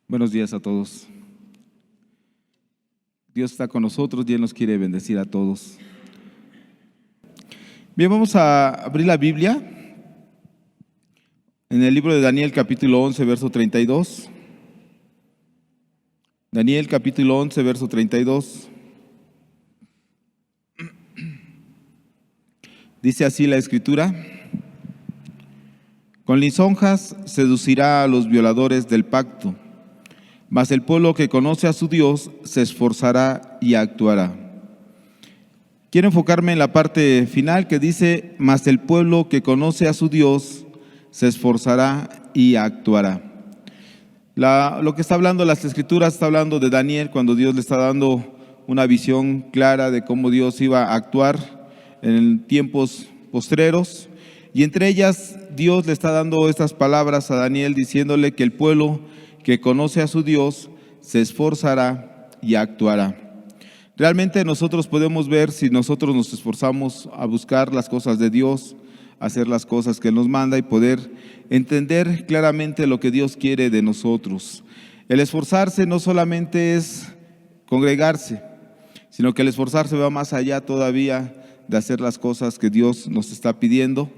Buenos días a todos. Dios está con nosotros y Él nos quiere bendecir a todos. Bien, vamos a abrir la Biblia en el libro de Daniel capítulo 11, verso 32. Daniel capítulo 11, verso 32. Dice así la Escritura: con lisonjas seducirá a los violadores del pacto, mas el pueblo que conoce a su Dios se esforzará y actuará. Quiero enfocarme en la parte final que dice: mas el pueblo que conoce a su Dios se esforzará y actuará. Lo que está hablando las Escrituras está hablando de Daniel, cuando Dios le está dando una visión clara de cómo Dios iba a actuar en tiempos postreros, y entre ellas Dios le está dando estas palabras a Daniel, diciéndole que el pueblo que conoce a su Dios se esforzará y actuará. Realmente nosotros podemos ver, si nosotros nos esforzamos a buscar las cosas de Dios, hacer las cosas que Él nos manda y poder entender claramente lo que Dios quiere de nosotros. El esforzarse no solamente es congregarse, sino que el esforzarse va más allá todavía de hacer las cosas que Dios nos está pidiendo,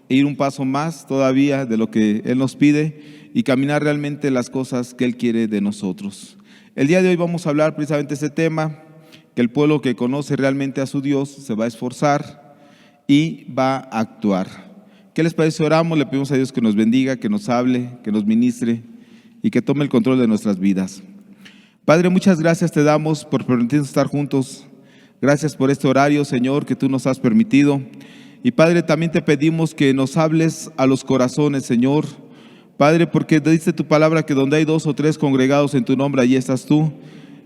e ir un paso más todavía de lo que Él nos pide y caminar realmente las cosas que Él quiere de nosotros. El día de hoy vamos a hablar precisamente de ese tema, que el pueblo que conoce realmente a su Dios se va a esforzar y va a actuar. ¿Qué les parece? Oramos, le pedimos a Dios que nos bendiga, que nos hable, que nos ministre y que tome el control de nuestras vidas. Padre, muchas gracias te damos por permitirnos estar juntos. Gracias por este horario, Señor, que tú nos has permitido. Y Padre, también te pedimos que nos hables a los corazones, Señor. Padre, porque dice tu palabra que donde hay 2 o 3 congregados en tu nombre, allí estás tú.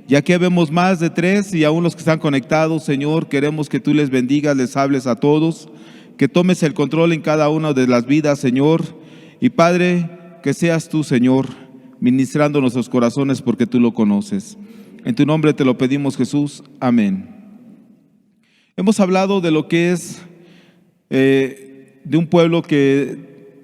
Ya que vemos más de 3 y aún los que están conectados, Señor, queremos que tú les bendigas, les hables a todos, que tomes el control en cada una de las vidas, Señor. Y Padre, que seas tú, Señor, ministrando nuestros corazones porque tú lo conoces. En tu nombre te lo pedimos, Jesús. Amén. Hemos hablado de lo que es de un pueblo que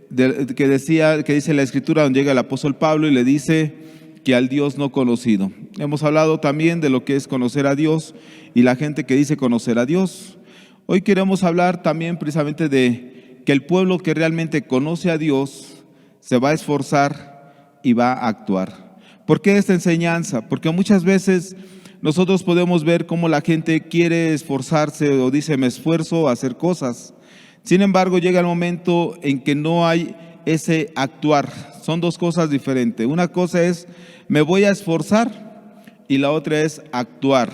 dice la Escritura, donde llega el apóstol Pablo y le dice que al Dios no conocido. Hemos hablado también de lo que es conocer a Dios y la gente que dice conocer a Dios. Hoy queremos hablar también precisamente de que el pueblo que realmente conoce a Dios se va a esforzar y va a actuar. ¿Por qué esta enseñanza? Porque muchas veces nosotros podemos ver cómo la gente quiere esforzarse o dice me esfuerzo a hacer cosas. Sin embargo, llega el momento en que no hay ese actuar. Son dos cosas diferentes. Una cosa es me voy a esforzar y la otra es actuar.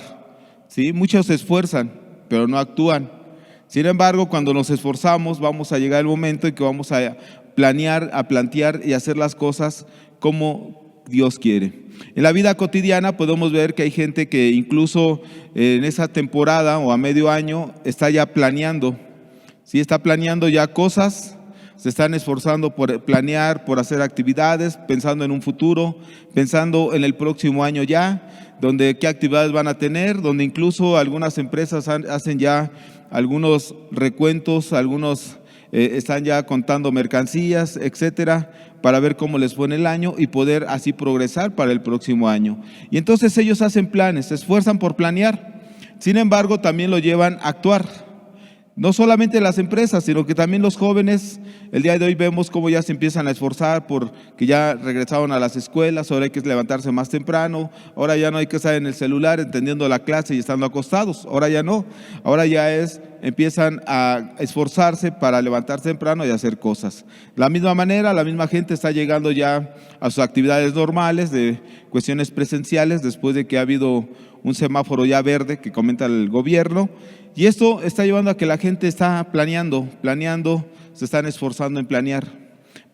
¿Sí? Muchos se esfuerzan, pero no actúan. Sin embargo, cuando nos esforzamos, vamos a llegar el momento en que vamos a planear, a plantear y hacer las cosas como Dios quiere. En la vida cotidiana podemos ver que hay gente que incluso en esa temporada o a medio año está ya planeando. Sí, está planeando ya cosas, se están esforzando por planear, por hacer actividades, pensando en un futuro, pensando en el próximo año ya, donde qué actividades van a tener, donde incluso algunas empresas hacen ya algunos recuentos, algunos están ya contando mercancías, etcétera, para ver cómo les fue en el año y poder así progresar para el próximo año. Y entonces ellos hacen planes, se esfuerzan por planear, sin embargo también lo llevan a actuar. No solamente las empresas, sino que también los jóvenes. El día de hoy vemos cómo ya se empiezan a esforzar porque ya regresaron a las escuelas, ahora hay que levantarse más temprano, ahora ya no hay que estar en el celular entendiendo la clase y estando acostados, ahora ya no, ahora ya empiezan a esforzarse para levantarse temprano y hacer cosas. De la misma manera, la misma gente está llegando ya a sus actividades normales de cuestiones presenciales después de que ha habido un semáforo ya verde que comenta el gobierno. Y esto está llevando a que la gente está planeando, se están esforzando en planear.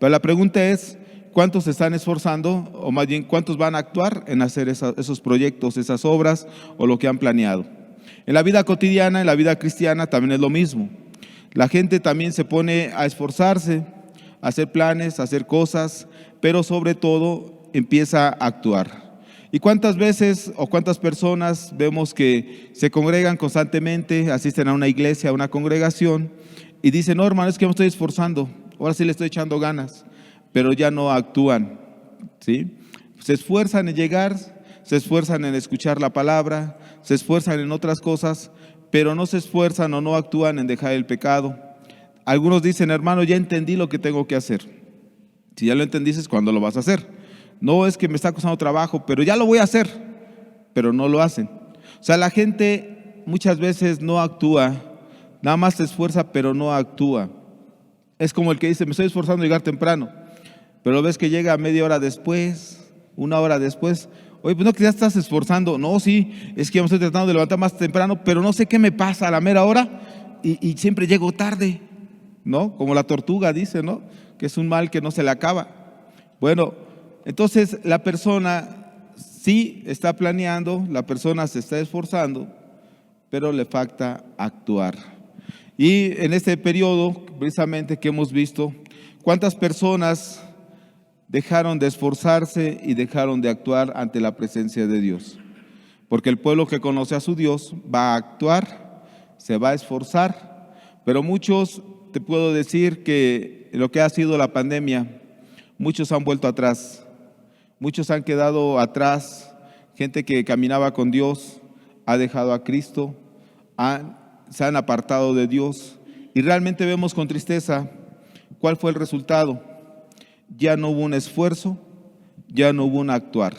Pero la pregunta es, ¿cuántos se están esforzando? O más bien, ¿cuántos van a actuar en hacer esos proyectos, esas obras o lo que han planeado? En la vida cotidiana, en la vida cristiana también es lo mismo. La gente también se pone a esforzarse, a hacer planes, a hacer cosas, pero sobre todo empieza a actuar. ¿Y cuántas veces o cuántas personas vemos que se congregan constantemente, asisten a una iglesia, a una congregación y dicen, no hermano, es que me estoy esforzando, ahora sí le estoy echando ganas, pero ya no actúan? ¿Sí? Se esfuerzan en llegar, se esfuerzan en escuchar la palabra, se esfuerzan en otras cosas, pero no se esfuerzan o no actúan en dejar el pecado. Algunos dicen, hermano, ya entendí lo que tengo que hacer. Si ya lo entendiste, ¿cuándo lo vas a hacer? No, es que me está costando trabajo, pero ya lo voy a hacer, pero no lo hacen. O sea, la gente muchas veces no actúa, nada más se esfuerza, pero no actúa. Es como el que dice, me estoy esforzando a llegar temprano, pero ves que llega media hora después, una hora después. Oye, pues no, que ya estás esforzando. No, sí, es que ya me estoy tratando de levantar más temprano, pero no sé qué me pasa a la mera hora y siempre llego tarde, ¿no? Como la tortuga dice, ¿no? Que es un mal que no se le acaba. Bueno, entonces la persona sí está planeando, la persona se está esforzando, pero le falta actuar. Y en este periodo, precisamente que hemos visto, ¿cuántas personas dejaron de esforzarse y dejaron de actuar ante la presencia de Dios? Porque el pueblo que conoce a su Dios va a actuar, se va a esforzar, pero muchos, te puedo decir que lo que ha sido la pandemia, muchos han vuelto atrás, muchos han quedado atrás, gente que caminaba con Dios ha dejado a Cristo, se han apartado de Dios y realmente vemos con tristeza cuál fue el resultado. Ya no hubo un esfuerzo, ya no hubo un actuar.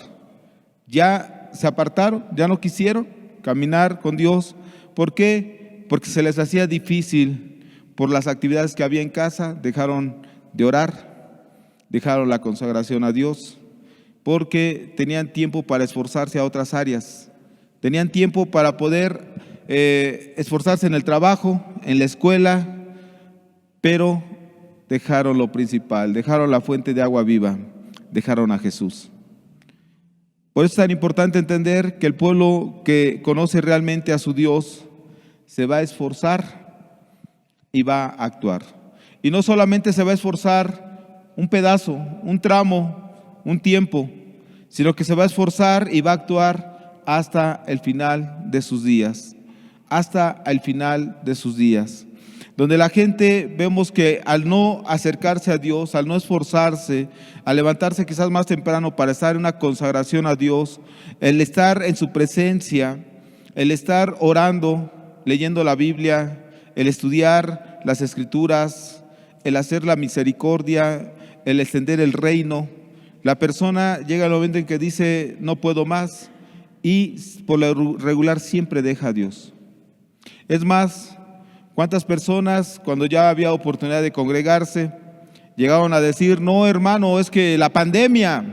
Ya se apartaron, ya no quisieron caminar con Dios. ¿Por qué? Porque se les hacía difícil por las actividades que había en casa, dejaron de orar, dejaron la consagración a Dios, porque tenían tiempo para esforzarse a otras áreas, tenían tiempo para poder esforzarse en el trabajo, en la escuela, pero dejaron lo principal, dejaron la fuente de agua viva, dejaron a Jesús. Por eso es tan importante entender que el pueblo que conoce realmente a su Dios se va a esforzar y va a actuar. Y no solamente se va a esforzar un pedazo, un tramo, un tiempo, sino que se va a esforzar y va a actuar hasta el final de sus días, hasta el final de sus días. Donde la gente vemos que al no acercarse a Dios, al no esforzarse, al levantarse quizás más temprano para estar en una consagración a Dios, el estar en su presencia, el estar orando, leyendo la Biblia, el estudiar las Escrituras, el hacer la misericordia, el extender el reino, la persona llega al momento en que dice no puedo más y por lo regular siempre deja a Dios. Es más, ¿cuántas personas cuando ya había oportunidad de congregarse llegaron a decir, no hermano, es que la pandemia,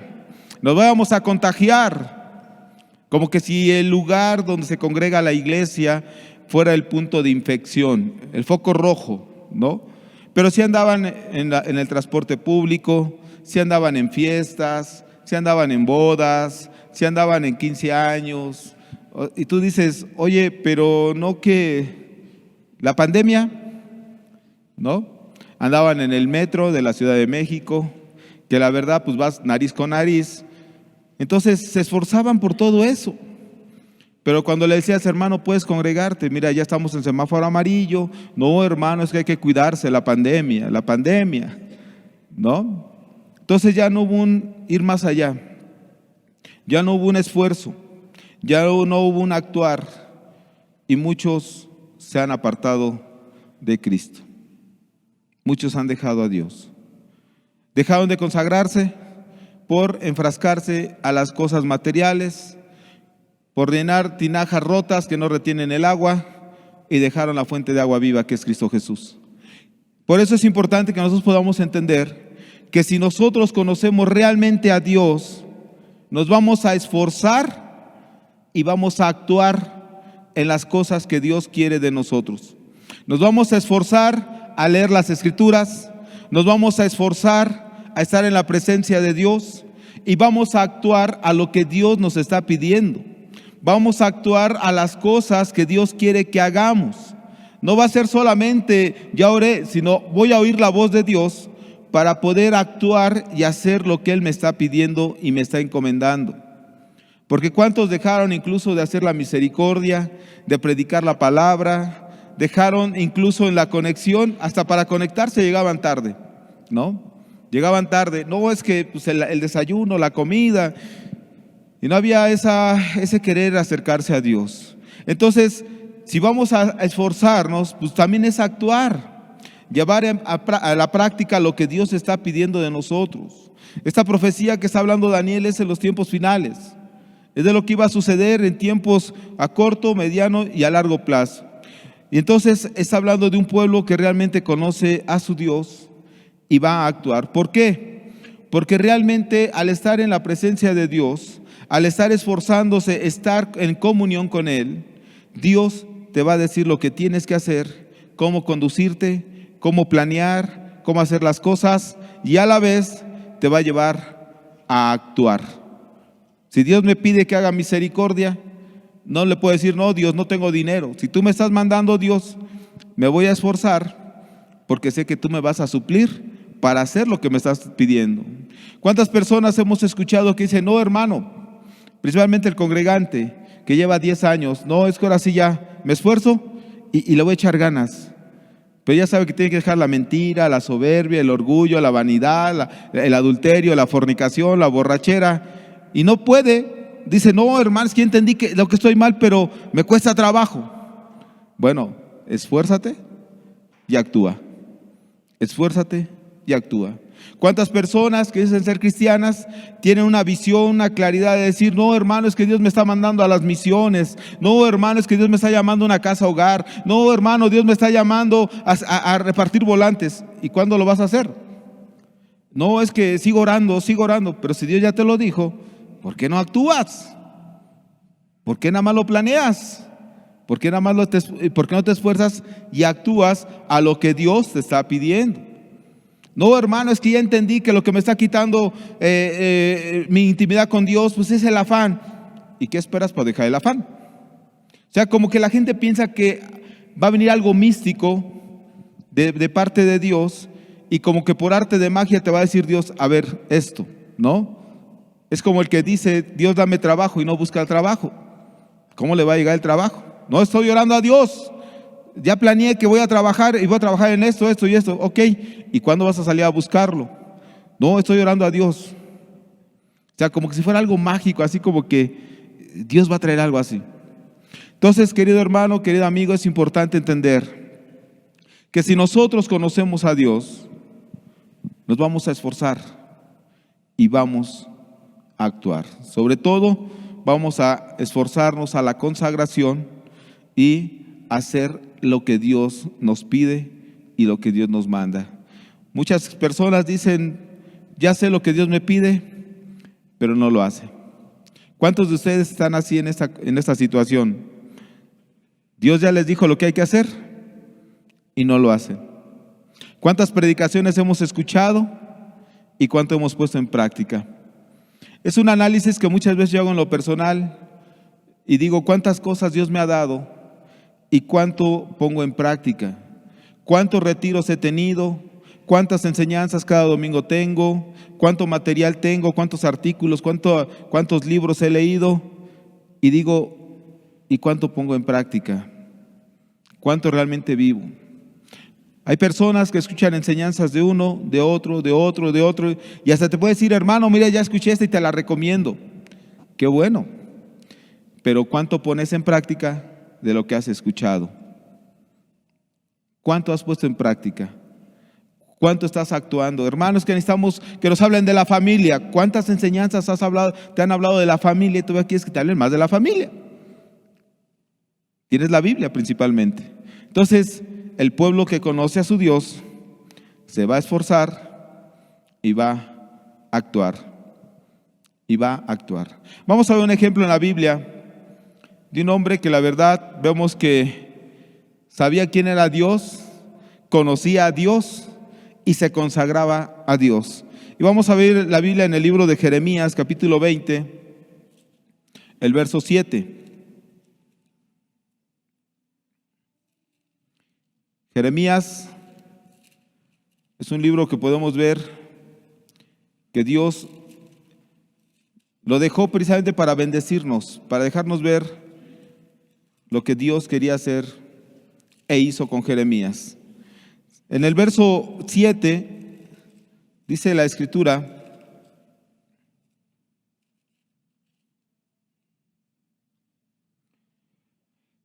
nos vamos a contagiar? Como que si el lugar donde se congrega la iglesia fuera el punto de infección, el foco rojo, ¿no? Pero sí andaban en el transporte público, sí andaban en fiestas, sí andaban en bodas, sí andaban en 15 años. Y tú dices, oye, pero no que la pandemia, ¿no? Andaban en el metro de la Ciudad de México, que la verdad pues vas nariz con nariz. Entonces se esforzaban por todo eso. Pero cuando le decías, hermano, puedes congregarte, mira, ya estamos en semáforo amarillo. No, hermano, es que hay que cuidarse, la pandemia, ¿no? Entonces ya no hubo un ir más allá, ya no hubo un esfuerzo, ya no hubo un actuar y muchos se han apartado de Cristo. Muchos han dejado a Dios. Dejaron de consagrarse por enfrascarse a las cosas materiales, por llenar tinajas rotas que no retienen el agua y dejaron la fuente de agua viva que es Cristo Jesús. Por eso es importante que nosotros podamos entender que si nosotros conocemos realmente a Dios, nos vamos a esforzar y vamos a actuar en las cosas que Dios quiere de nosotros. Nos vamos a esforzar a leer las Escrituras, nos vamos a esforzar a estar en la presencia de Dios y vamos a actuar a lo que Dios nos está pidiendo. Vamos a actuar a las cosas que Dios quiere que hagamos. No va a ser solamente, ya oré, sino voy a oír la voz de Dios para poder actuar y hacer lo que Él me está pidiendo y me está encomendando. Porque ¿cuántos dejaron incluso de hacer la misericordia, de predicar la palabra? Dejaron incluso en la conexión, hasta para conectarse llegaban tarde, ¿no? Llegaban tarde, no es que pues, el desayuno, la comida, y no había ese querer acercarse a Dios. Entonces, si vamos a esforzarnos, pues también es actuar, llevar a la práctica lo que Dios está pidiendo de nosotros. Esta profecía que está hablando Daniel es en los tiempos finales, es de lo que iba a suceder en tiempos a corto, mediano y a largo plazo. Y entonces está hablando de un pueblo que realmente conoce a su Dios y va a actuar. ¿Por qué? Porque realmente al estar en la presencia de Dios, al estar esforzándose, estar en comunión con Él, Dios te va a decir lo que tienes que hacer, cómo conducirte, cómo planear, cómo hacer las cosas, y a la vez te va a llevar a actuar. Si Dios me pide que haga misericordia, no le puedo decir, no, Dios, no tengo dinero. Si tú me estás mandando, Dios, me voy a esforzar porque sé que tú me vas a suplir para hacer lo que me estás pidiendo. ¿Cuántas personas hemos escuchado que dicen, no, hermano, principalmente el congregante que lleva 10 años, no, es que ahora sí ya me esfuerzo y le voy a echar ganas? Pero ya sabe que tiene que dejar la mentira, la soberbia, el orgullo, la vanidad, el adulterio, la fornicación, la borrachera, y no puede. Dice, no, hermanos, que entendí que lo que estoy mal, pero me cuesta trabajo. Bueno, esfuérzate y actúa. Esfuérzate y actúa. ¿Cuántas personas que dicen ser cristianas tienen una visión, una claridad de decir, no, hermano, es que Dios me está mandando a las misiones? No, hermano, es que Dios me está llamando a una casa hogar. No, hermano, Dios me está llamando a repartir volantes. ¿Y cuándo lo vas a hacer? No, es que sigo orando, pero si Dios ya te lo dijo, ¿por qué no actúas? ¿Por qué nada más lo planeas? ¿Por qué no te esfuerzas y actúas a lo que Dios te está pidiendo? No, hermano, es que ya entendí que lo que me está quitando mi intimidad con Dios, pues es el afán. ¿Y qué esperas para dejar el afán? O sea, como que la gente piensa que va a venir algo místico de parte de Dios, y como que por arte de magia te va a decir Dios, a ver, esto, ¿no? Es como el que dice, Dios dame trabajo y no busca el trabajo. ¿Cómo le va a llegar el trabajo? No, estoy orando a Dios. Ya planeé que voy a trabajar y voy a trabajar en esto y esto. Ok, ¿y cuándo vas a salir a buscarlo? No, estoy orando a Dios. O sea, como que si fuera algo mágico, así como que Dios va a traer algo así. Entonces, querido hermano, querido amigo, es importante entender que si nosotros conocemos a Dios, nos vamos a esforzar y vamos a actuar. Sobre todo, vamos a esforzarnos a la consagración y hacer lo que Dios nos pide y lo que Dios nos manda. Muchas personas dicen, ya sé lo que Dios me pide, pero no lo hace. ¿Cuántos de ustedes están así en esta situación? Dios ya les dijo lo que hay que hacer y no lo hacen. ¿Cuántas predicaciones hemos escuchado y cuánto hemos puesto en práctica? Es un análisis que muchas veces yo hago en lo personal y digo, ¿cuántas cosas Dios me ha dado y cuánto pongo en práctica? ¿Cuántos retiros he tenido? ¿Cuántas enseñanzas cada domingo tengo? ¿Cuánto material tengo? ¿Cuántos artículos? ¿Cuántos libros he leído? Y digo, ¿y cuánto pongo en práctica? ¿Cuánto realmente vivo? Hay personas que escuchan enseñanzas de uno, de otro, y hasta te puede decir, hermano, mira, ya escuché esta y te la recomiendo. Qué bueno. Pero ¿cuánto pones en práctica de lo que has escuchado? ¿Cuánto has puesto en práctica? ¿Cuánto estás actuando? Hermanos, que necesitamos que nos hablen de la familia. ¿Cuántas enseñanzas te han hablado de la familia y tú quieres que te hablen más de la familia? Tienes la Biblia principalmente. Entonces, el pueblo que conoce a su Dios se va a esforzar y va a actuar. Vamos a ver un ejemplo en la Biblia de un hombre que la verdad vemos que sabía quién era Dios, conocía a Dios y se consagraba a Dios. Y vamos a ver la Biblia en el libro de Jeremías, capítulo 20, el verso 7. Jeremías es un libro que podemos ver que Dios lo dejó precisamente para bendecirnos, para dejarnos ver lo que Dios quería hacer e hizo con Jeremías. En el verso 7 Dice la Escritura: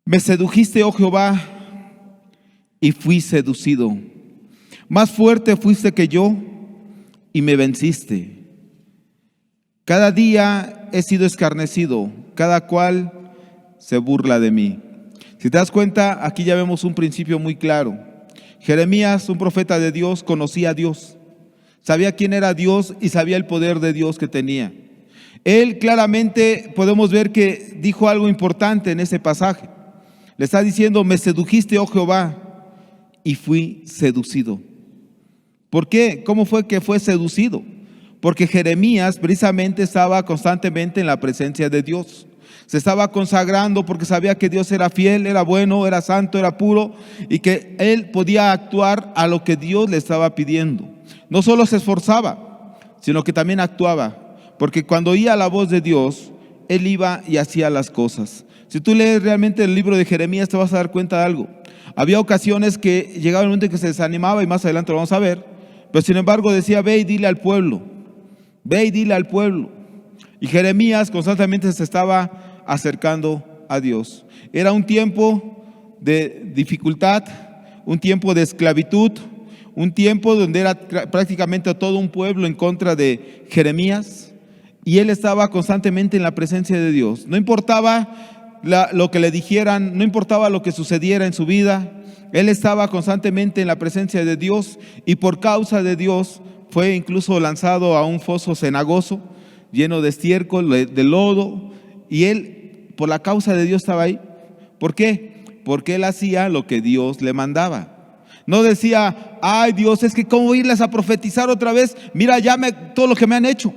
me sedujiste, oh Jehová, y fui seducido. Más fuerte fuiste que yo y me venciste. Cada día he sido escarnecido, cada cual se burla de mí. Si te das cuenta, aquí ya vemos un principio muy claro. Jeremías, un profeta de Dios, conocía a Dios. Sabía quién era Dios y sabía el poder de Dios que tenía. Él claramente podemos ver que dijo algo importante en ese pasaje. Le está diciendo: me sedujiste, oh Jehová, y fui seducido. ¿Por qué? ¿Cómo fue que fue seducido? Porque Jeremías precisamente estaba constantemente en la presencia de Dios. Se estaba consagrando porque sabía que Dios era fiel, era bueno, era santo, era puro, y que él podía actuar a lo que Dios le estaba pidiendo. No solo se esforzaba, sino que también actuaba, porque cuando oía la voz de Dios, él iba y hacía las cosas. Si tú lees realmente el libro de Jeremías, te vas a dar cuenta de algo. Había ocasiones que llegaba el momento en que se desanimaba, y más adelante lo vamos a ver, pero sin embargo decía: ve y dile al pueblo, ve y dile al pueblo. Y Jeremías constantemente se estaba acercando a Dios. Era un tiempo de dificultad, un tiempo de esclavitud, un tiempo donde era prácticamente todo un pueblo en contra de Jeremías, y él estaba constantemente en la presencia de Dios. No importaba lo que le dijeran, no importaba lo que sucediera en su vida, él estaba constantemente en la presencia de Dios, y por causa de Dios fue incluso lanzado a un foso cenagoso lleno de estiércol, de lodo, y él por la causa de Dios estaba ahí. ¿Por qué? Porque él hacía lo que Dios le mandaba. No decía: ay Dios, es que cómo irles a profetizar otra vez, mira ya todo lo que me han hecho,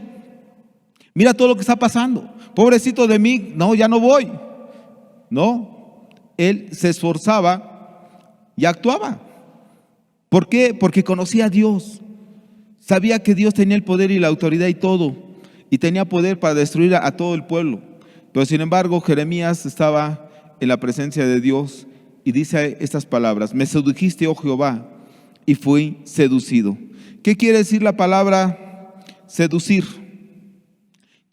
mira todo lo que está pasando, pobrecito de mí, no, ya no voy. No, él se esforzaba y actuaba. ¿Por qué? Porque conocía a Dios, sabía que Dios tenía el poder y la autoridad y todo, y tenía poder para destruir a todo el pueblo. Pero sin embargo, Jeremías estaba en la presencia de Dios y dice estas palabras: me sedujiste, oh Jehová, y fui seducido. ¿Qué quiere decir la palabra seducir?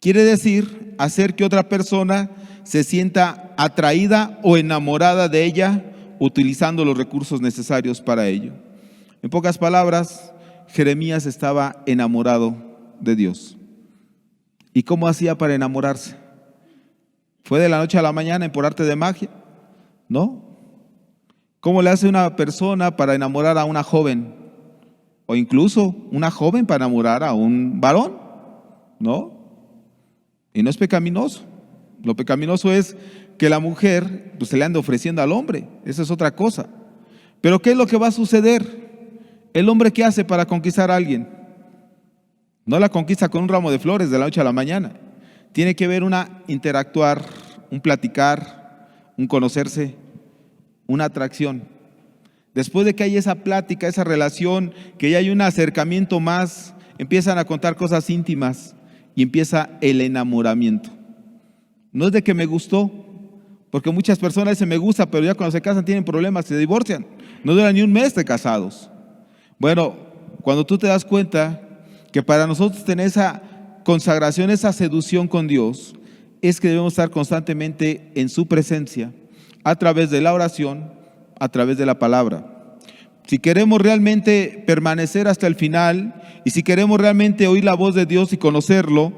Quiere decir hacer que otra persona se sienta atraída o enamorada de ella, utilizando los recursos necesarios para ello. En pocas palabras, Jeremías estaba enamorado de Dios. ¿Y cómo hacía para enamorarse? ¿Fue de la noche a la mañana por arte de magia? No. ¿Cómo le hace una persona para enamorar a una joven? O incluso una joven para enamorar a un varón. No. Y no es pecaminoso. Lo pecaminoso es que la mujer pues, se le ande ofreciendo al hombre. Esa es otra cosa. Pero ¿qué es lo que va a suceder? ¿El hombre qué hace para conquistar a alguien? No la conquista con un ramo de flores de la noche a la mañana. Tiene que haber una interactuar, un platicar, un conocerse, una atracción. Después de que hay esa plática, esa relación, que ya hay un acercamiento más, empiezan a contar cosas íntimas y empieza el enamoramiento. No es de que me gustó, porque muchas personas dicen me gusta, pero ya cuando se casan tienen problemas, se divorcian. No duran ni un mes de casados. Bueno, cuando tú te das cuenta que para nosotros tener esa consagración, esa seducción con Dios, es que debemos estar constantemente en su presencia, a través de la oración, a través de la palabra. Si queremos realmente permanecer hasta el final, y si queremos realmente oír la voz de Dios y conocerlo,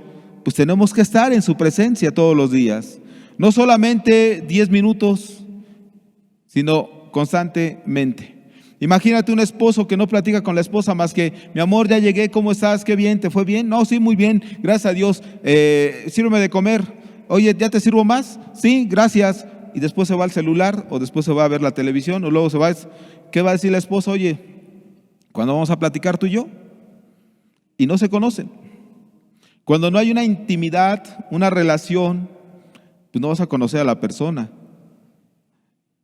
pues tenemos que estar en su presencia todos los días. No solamente 10 minutos, sino constantemente. Imagínate un esposo que no platica con la esposa más que: mi amor, ya llegué, ¿cómo estás? ¿Qué bien? ¿Te fue bien? No, sí, muy bien, gracias a Dios. Sírveme de comer. Oye, ¿ya te sirvo más? Sí, gracias. Y después se va al celular, o después se va a ver la televisión, o luego se va. ¿Qué va a decir la esposa? Oye, ¿cuándo vamos a platicar tú y yo? Y no se conocen. Cuando no hay una intimidad, una relación, pues no vas a conocer a la persona.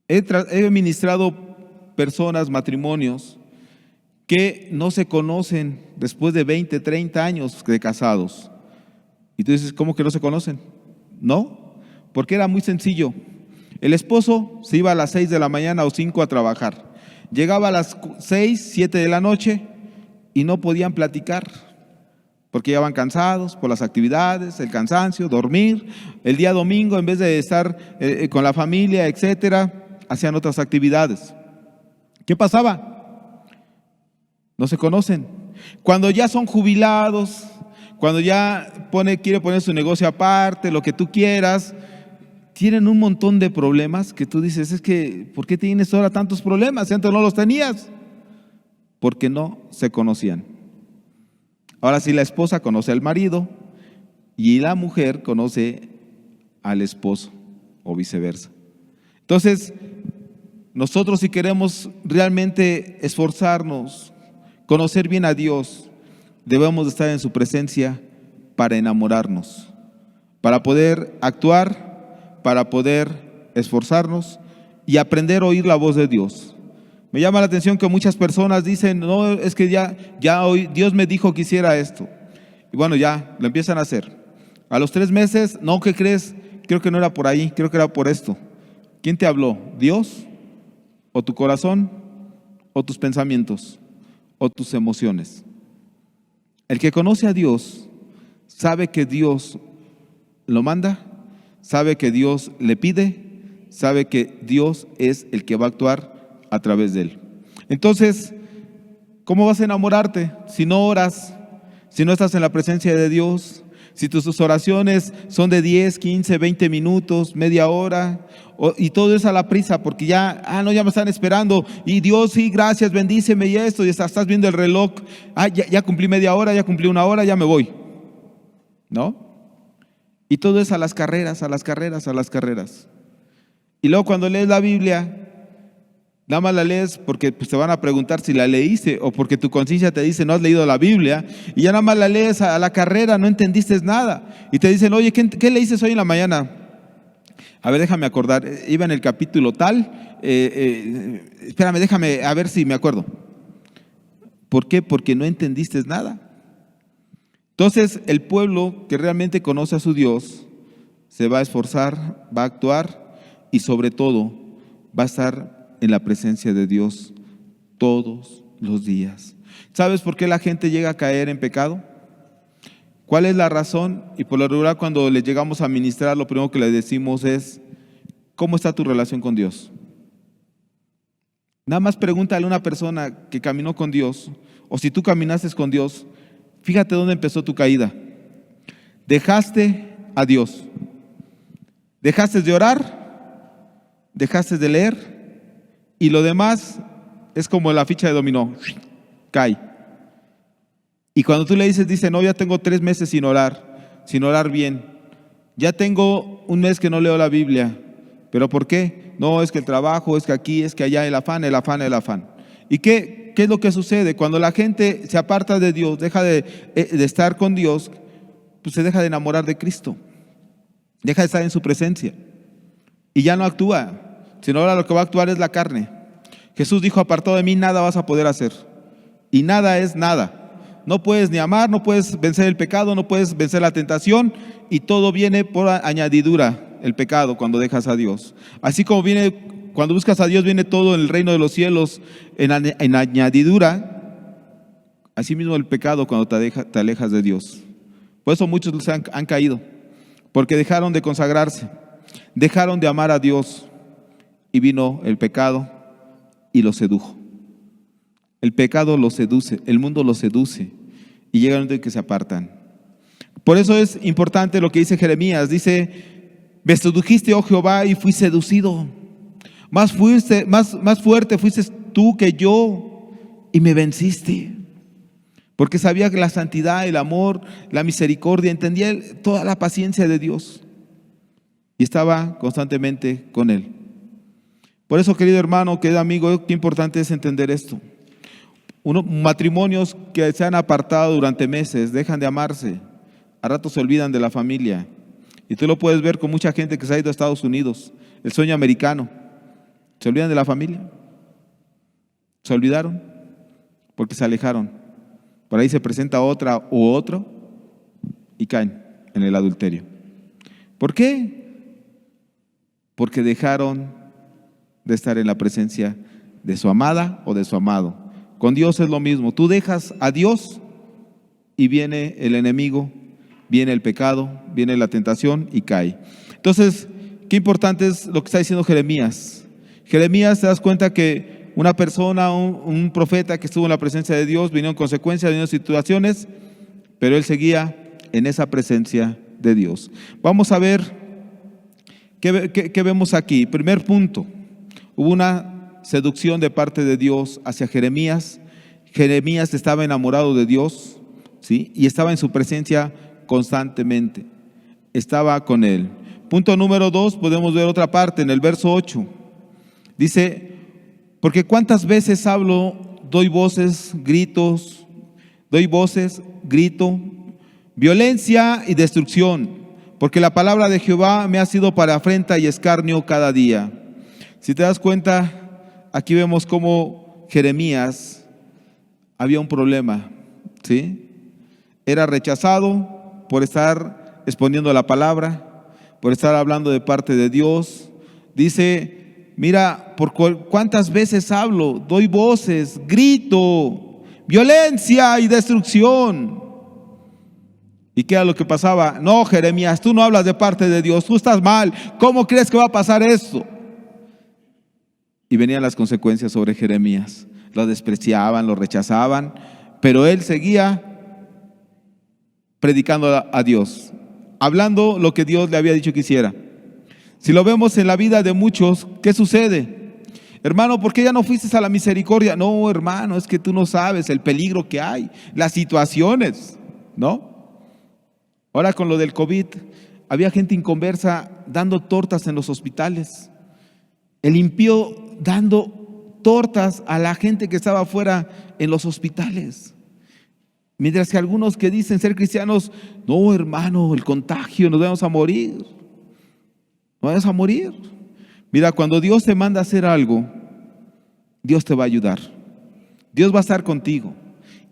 He ministrado personas, matrimonios, que no se conocen después de 20, 30 años de casados. Y tú dices: ¿cómo que no se conocen? No, porque era muy sencillo. El esposo se iba a las 6 de la mañana o 5 a trabajar. Llegaba a las 6, 7 de la noche y no podían platicar. porque ya van cansados por las actividades, el cansancio, dormir. El día domingo, en vez de estar con la familia, etcétera, hacían otras actividades. ¿Qué pasaba? No se conocen. Cuando ya son jubilados, cuando ya quiere poner su negocio aparte, lo que tú quieras, tienen un montón de problemas que tú dices, es que, ¿por qué tienes ahora tantos problemas? Antes no los tenías. Porque no se conocían. Ahora sí, la esposa conoce al marido y la mujer conoce al esposo o viceversa. Entonces, nosotros si queremos realmente esforzarnos, conocer bien a Dios, debemos de estar en su presencia para enamorarnos, para poder actuar, para poder esforzarnos y aprender a oír la voz de Dios. Me llama la atención que muchas personas dicen, no, es que ya hoy Dios me dijo que hiciera esto. Y bueno, ya lo empiezan a hacer. A los 3 meses, no, ¿qué crees? Creo que no era por ahí, creo que era por esto. ¿Quién te habló? ¿Dios? ¿O tu corazón? ¿O tus pensamientos? ¿O tus emociones? El que conoce a Dios sabe que Dios lo manda, sabe que Dios le pide, sabe que Dios es el que va a actuar a través de él. Entonces, ¿cómo vas a enamorarte si no oras, si no estás en la presencia de Dios, si tus oraciones son de 10, 15, 20 minutos, media hora, y todo es a la prisa porque ya me están esperando, y Dios, sí, gracias, bendíceme y esto, y estás viendo el reloj, ya cumplí media hora, ya cumplí una hora, ya me voy, ¿no? Y todo es a las carreras, a las carreras, a las carreras. Y luego cuando lees la Biblia, nada más la lees porque te van a preguntar si la leíste o porque tu conciencia te dice no has leído la Biblia, y ya nada más la lees a la carrera, no entendiste nada y te dicen, oye, ¿qué leíste hoy en la mañana? A ver, déjame acordar, iba en el capítulo tal, espérame, déjame a ver si me acuerdo. ¿Por qué? Porque no entendiste nada. Entonces el pueblo que realmente conoce a su Dios se va a esforzar, va a actuar y sobre todo va a estar en la presencia de Dios todos los días. ¿Sabes por qué la gente llega a caer en pecado? ¿Cuál es la razón? Y por lo regular cuando les llegamos a ministrar, lo primero que les decimos es, ¿cómo está tu relación con Dios? Nada más pregúntale a una persona que caminó con Dios, o si tú caminaste con Dios, fíjate dónde empezó tu caída. Dejaste a Dios, dejaste de orar, dejaste de leer, y lo demás es como la ficha de dominó, cae. Y cuando tú le dices, dice, no, ya tengo 3 meses sin orar bien. Ya tengo 1 mes que no leo la Biblia. ¿Pero por qué? No, es que el trabajo, es que aquí, es que allá, el afán. ¿Y qué es lo que sucede? Cuando la gente se aparta de Dios, deja de estar con Dios, pues se deja de enamorar de Cristo. Deja de estar en su presencia. Y ya no actúa. Sino ahora lo que va a actuar es la carne. Jesús dijo, apartado de mí nada vas a poder hacer. Y nada es nada. No puedes ni amar, no puedes vencer el pecado, no puedes vencer la tentación, y todo viene por añadidura, el pecado, cuando dejas a Dios. Así como cuando buscas a Dios, viene todo en el reino de los cielos en añadidura. Así mismo el pecado cuando te alejas de Dios. Por eso muchos han caído, porque dejaron de consagrarse, dejaron de amar a Dios. Y vino el pecado y los sedujo. El pecado los seduce, el mundo los seduce y llega un momento en que se apartan. Por eso es importante lo que dice Jeremías. Dice, me sedujiste, oh Jehová, y fui seducido. Más fuerte fuiste tú que yo y me venciste. Porque sabía que la santidad, el amor, la misericordia, entendía toda la paciencia de Dios. Y estaba constantemente con él. Por eso, querido hermano, querido amigo, qué importante es entender esto. Matrimonios que se han apartado durante meses, dejan de amarse, a ratos se olvidan de la familia. Y tú lo puedes ver con mucha gente que se ha ido a Estados Unidos, el sueño americano. Se olvidan de la familia. Se olvidaron porque se alejaron. Por ahí se presenta otra u otro y caen en el adulterio. ¿Por qué? Porque dejaron de estar en la presencia de su amada o de su amado. Con Dios es lo mismo. Tú dejas a Dios y viene el enemigo, viene el pecado, viene la tentación y cae. Entonces, qué importante es lo que está diciendo Jeremías. Jeremías, te das cuenta que una persona, un profeta que estuvo en la presencia de Dios, vinieron consecuencias, vinieron situaciones, pero él seguía en esa presencia de Dios. Vamos a ver qué vemos aquí. Primer punto, hubo una seducción de parte de Dios hacia Jeremías. Jeremías estaba enamorado de Dios, ¿sí? Y estaba en su presencia constantemente, estaba con él. Punto número 2, podemos ver otra parte en el verso 8. Dice: porque cuántas veces hablo, doy voces, grito, violencia y destrucción, porque la palabra de Jehová me ha sido para afrenta y escarnio cada día. Si te das cuenta, aquí vemos cómo Jeremías había un problema, ¿sí? Era rechazado por estar exponiendo la palabra, por estar hablando de parte de Dios. Dice: mira, por cuántas veces hablo, doy voces, grito, violencia y destrucción. ¿Y qué era lo que pasaba? No, Jeremías, tú no hablas de parte de Dios, tú estás mal. ¿Cómo crees que va a pasar esto? Y venían las consecuencias sobre Jeremías. Lo despreciaban, lo rechazaban, pero él seguía predicando a Dios, hablando lo que Dios le había dicho que hiciera. Si lo vemos en la vida de muchos, ¿qué sucede? Hermano, ¿por qué ya no fuiste a la misericordia? No, hermano, es que tú no sabes el peligro que hay, las situaciones, ¿no? Ahora con lo del COVID, había gente inconversa dando tortas en los hospitales. El impío dando tortas a la gente que estaba afuera en los hospitales. Mientras que algunos que dicen ser cristianos: no, hermano, el contagio, nos vamos a morir. Nos vamos a morir. Mira, cuando Dios te manda a hacer algo, Dios te va a ayudar. Dios va a estar contigo.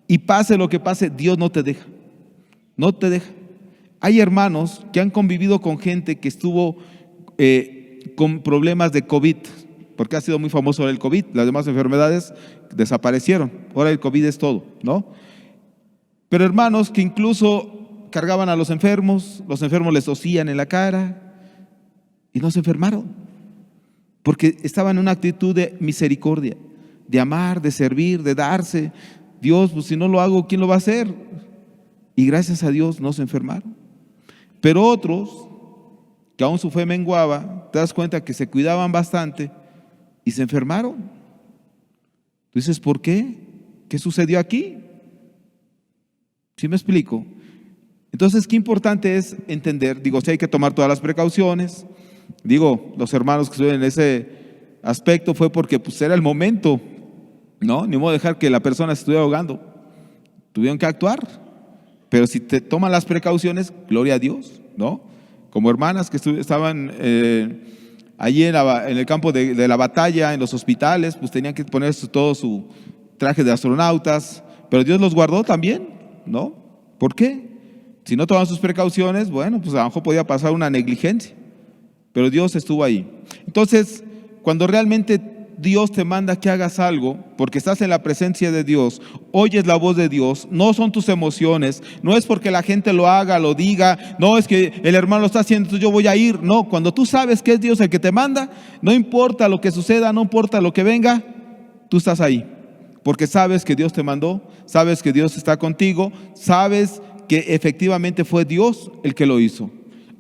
Y pase lo que pase, Dios no te deja. No te deja. Hay hermanos que han convivido con gente que estuvo con problemas de COVID, porque ha sido muy famoso el COVID. Las demás enfermedades desaparecieron. Ahora el COVID es todo, ¿no? Pero hermanos que incluso cargaban a los enfermos les tosían en la cara y no se enfermaron, porque estaban en una actitud de misericordia, de amar, de servir, de darse. Dios, pues si no lo hago, ¿quién lo va a hacer? Y gracias a Dios no se enfermaron. Pero otros, que aún su fe menguaba, te das cuenta que se cuidaban bastante y se enfermaron. Tú dices: ¿por qué? ¿Qué sucedió aquí? ¿Sí me explico? Entonces, qué importante es entender. Digo, sí hay que tomar todas las precauciones. Digo, los hermanos que estuvieron en ese aspecto fue porque pues era el momento, ¿no? Ni modo de dejar que la persona se estuviera ahogando. Tuvieron que actuar. Pero si te toman las precauciones, gloria a Dios, ¿no? Como hermanas que estaban allí en el campo de la batalla, en los hospitales, pues tenían que poner todo su traje de astronautas, pero Dios los guardó también, ¿no? ¿Por qué? Si no tomaban sus precauciones, bueno, pues a lo mejor podía pasar una negligencia, pero Dios estuvo ahí. Entonces, cuando realmente Dios te manda que hagas algo, porque estás en la presencia de Dios, oyes la voz de Dios, no son tus emociones, no es porque la gente lo haga, lo diga, no es que el hermano lo está haciendo, entonces yo voy a ir. No, cuando tú sabes que es Dios el que te manda, no importa lo que suceda, no importa lo que venga, tú estás ahí, porque sabes que Dios te mandó, sabes que Dios está contigo, sabes que efectivamente fue Dios el que lo hizo.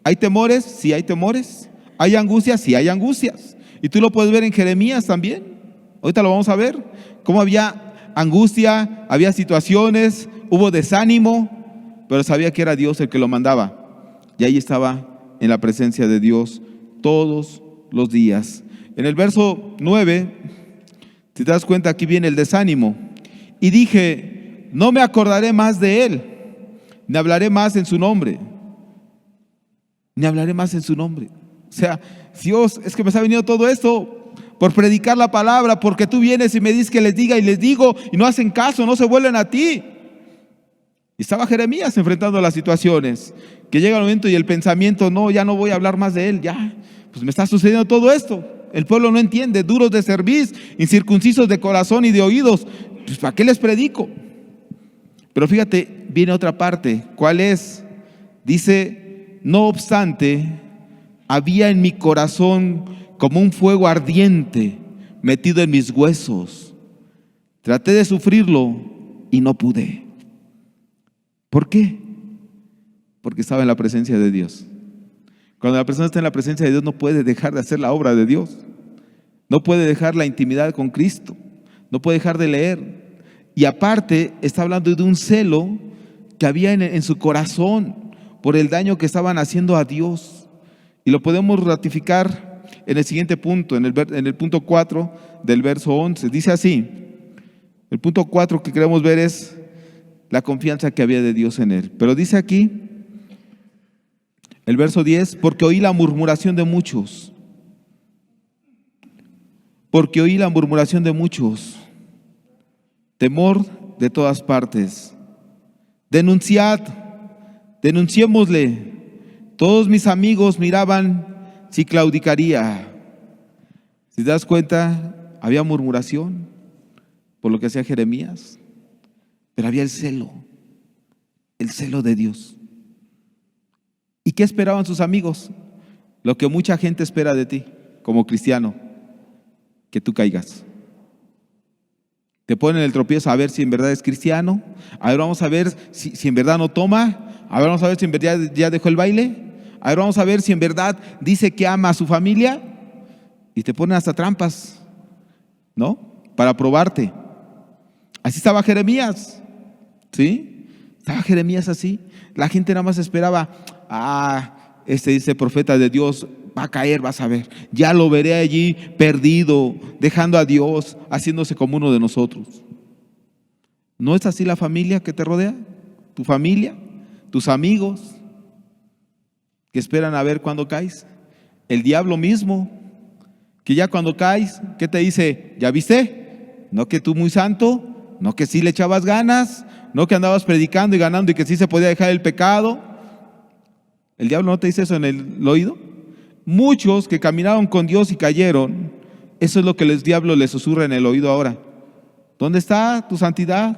¿Hay temores? Sí hay temores. ¿Hay angustias? Sí hay angustias. Y tú lo puedes ver en Jeremías también. Ahorita lo vamos a ver. Cómo había angustia, había situaciones, hubo desánimo, pero sabía que era Dios el que lo mandaba. Y ahí estaba en la presencia de Dios todos los días. En el verso 9, si te das cuenta, aquí viene el desánimo. Y dije: no me acordaré más de él, ni hablaré más en su nombre. Ni hablaré más en su nombre. O sea, Dios, es que me está veniendo todo esto por predicar la palabra, porque tú vienes y me dices que les diga y les digo y no hacen caso, no se vuelven a ti. Y estaba Jeremías enfrentando las situaciones, que llega el momento y el pensamiento: no, ya no voy a hablar más de él, ya, pues me está sucediendo todo esto. El pueblo no entiende, duros de cerviz, incircuncisos de corazón y de oídos, pues ¿para qué les predico? Pero fíjate, viene otra parte. ¿Cuál es? Dice, no obstante, había en mi corazón como un fuego ardiente metido en mis huesos. Traté de sufrirlo y no pude. ¿Por qué? Porque estaba en la presencia de Dios. Cuando la persona está en la presencia de Dios, no puede dejar de hacer la obra de Dios. No puede dejar la intimidad con Cristo. No puede dejar de leer. Y aparte, está hablando de un celo que había en su corazón por el daño que estaban haciendo a Dios. Y lo podemos ratificar en el siguiente punto, en el punto 4 del verso 11. Dice así, el punto 4 que queremos ver es la confianza que había de Dios en él. Pero dice aquí, el verso 10, porque oí la murmuración de muchos. Porque oí la murmuración de muchos. Temor de todas partes. Denunciémosle. Todos mis amigos miraban si claudicaría. Si te das cuenta, había murmuración por lo que hacía Jeremías, pero había el celo de Dios. ¿Y qué esperaban sus amigos? Lo que mucha gente espera de ti como cristiano, que tú caigas. Te ponen el tropiezo a ver si en verdad es cristiano. A ver, vamos a ver si en verdad no toma. A ver, vamos a ver si en verdad ya dejó el baile. A ver, vamos a ver si en verdad dice que ama a su familia. Y te ponen hasta trampas, ¿no? Para probarte. Así estaba Jeremías, ¿sí? Estaba Jeremías así. La gente nada más esperaba, dice profeta de Dios, va a caer, vas a ver. Ya lo veré allí perdido, dejando a Dios, haciéndose como uno de nosotros. ¿No es así la familia que te rodea? ¿Tu familia? ¿Tus amigos? Que esperan a ver cuándo caes. El diablo mismo, que ya cuando caes, ¿qué te dice? ¿Ya viste? ¿No que tú muy santo? ¿No que sí le echabas ganas? ¿No que andabas predicando y ganando y que sí se podía dejar el pecado? ¿El diablo no te dice eso en el oído? Muchos que caminaron con Dios y cayeron, eso es lo que el diablo les susurra en el oído ahora. ¿Dónde está tu santidad?